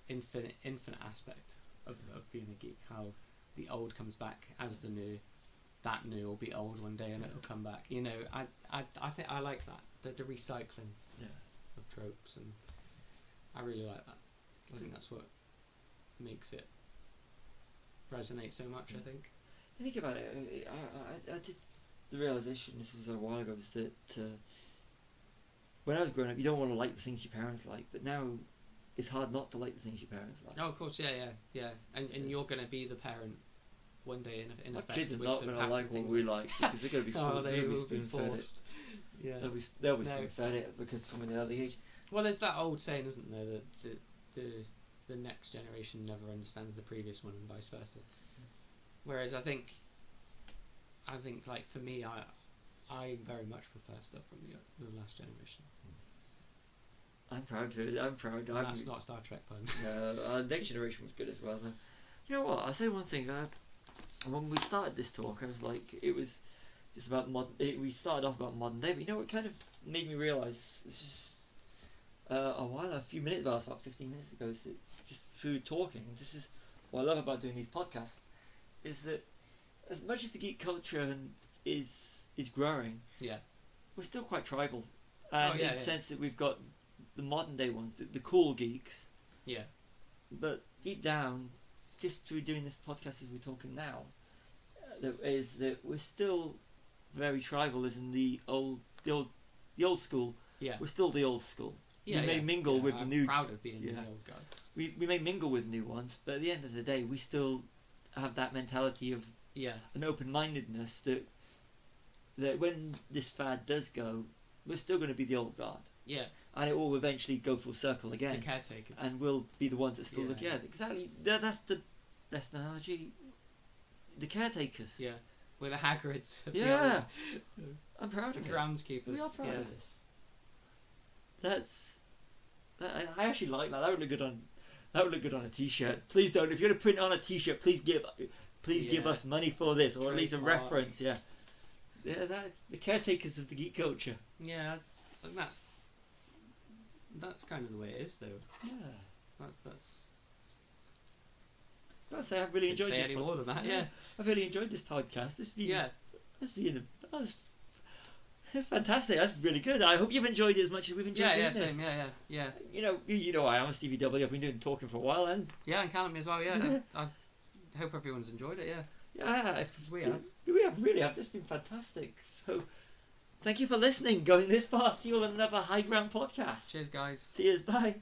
infinite aspect of being a geek, how the old comes back as the new, that new will be old one day and it'll come back, you know. I think I like that, the recycling of tropes, and I really like that. I think that's what makes it resonate so much. I think. I think about it, I did the realisation, this is a while ago, is that when I was growing up, you don't want to like the things your parents like, but now it's hard not to like the things your parents like. Oh, of course, yeah. And you're going to be the parent one day in My effect. kids are not going to like what we like, because they're going to be spoon-fed it. Yeah. They'll be spoon-fed it because from an early age. Well, there's that old saying, isn't there, that the next generation never understands the previous one, and vice versa. Whereas I think like for me, I very much prefer stuff from the last generation. I'm proud to. And that's not a Star Trek pun. Next Generation was good as well. Though. You know what? I'll say one thing. When we started this talk, I was like, it was just about we started off about modern day, but you know, it kind of made me realise this is a few minutes ago, about 15 minutes ago, is that just through talking. This is what I love about doing these podcasts, is that as much as the geek culture is growing, Yeah. we're still quite tribal, and in yeah. the sense that we've got the modern day ones, the cool geeks. Yeah. But deep down, just through doing this podcast as we're talking now, that we're still very tribal, as in the old school. Yeah. We're still the old school. Yeah, we may mingle with I'm the new. proud of being yeah. the old guard. We may mingle with new ones, but at the end of the day, we still have that mentality of Yeah. an open-mindedness that when this fad does go, we're still going to be the old guard, Yeah. and it will eventually go full circle The again, caretakers. and we'll be the ones that still Yeah. look. Yeah, exactly. That's the best analogy. The caretakers. Yeah. We're the Hagrids. Of Yeah. The old I'm proud of it. groundskeepers. We are proud yeah. of this. I actually like that. That would look good on. That would look good on a T-shirt. Please don't. If you're gonna print it on a T-shirt, please give Yeah. us money for this, or at least a Trademark. reference. Yeah. Yeah, that's the caretakers of the geek culture. Yeah. I think that's kind of the way it is, though. Yeah. That's. I'd say I've really enjoyed Say this. any more than that. Yeah. I've really enjoyed this podcast. This been. Yeah. This been. That was fantastic. That's really good. I hope you've enjoyed it as much as we've enjoyed Yeah. doing this. Same. Yeah. You know, I am Stevie W. I've been doing talking for a while, and Yeah, and Callum as well. Yeah. I hope everyone's enjoyed it. Yeah. yeah, We have. We have really have. This has been fantastic. So, thank you for listening. Going this far. See you on another High Ground podcast. Cheers, guys. Cheers. Bye.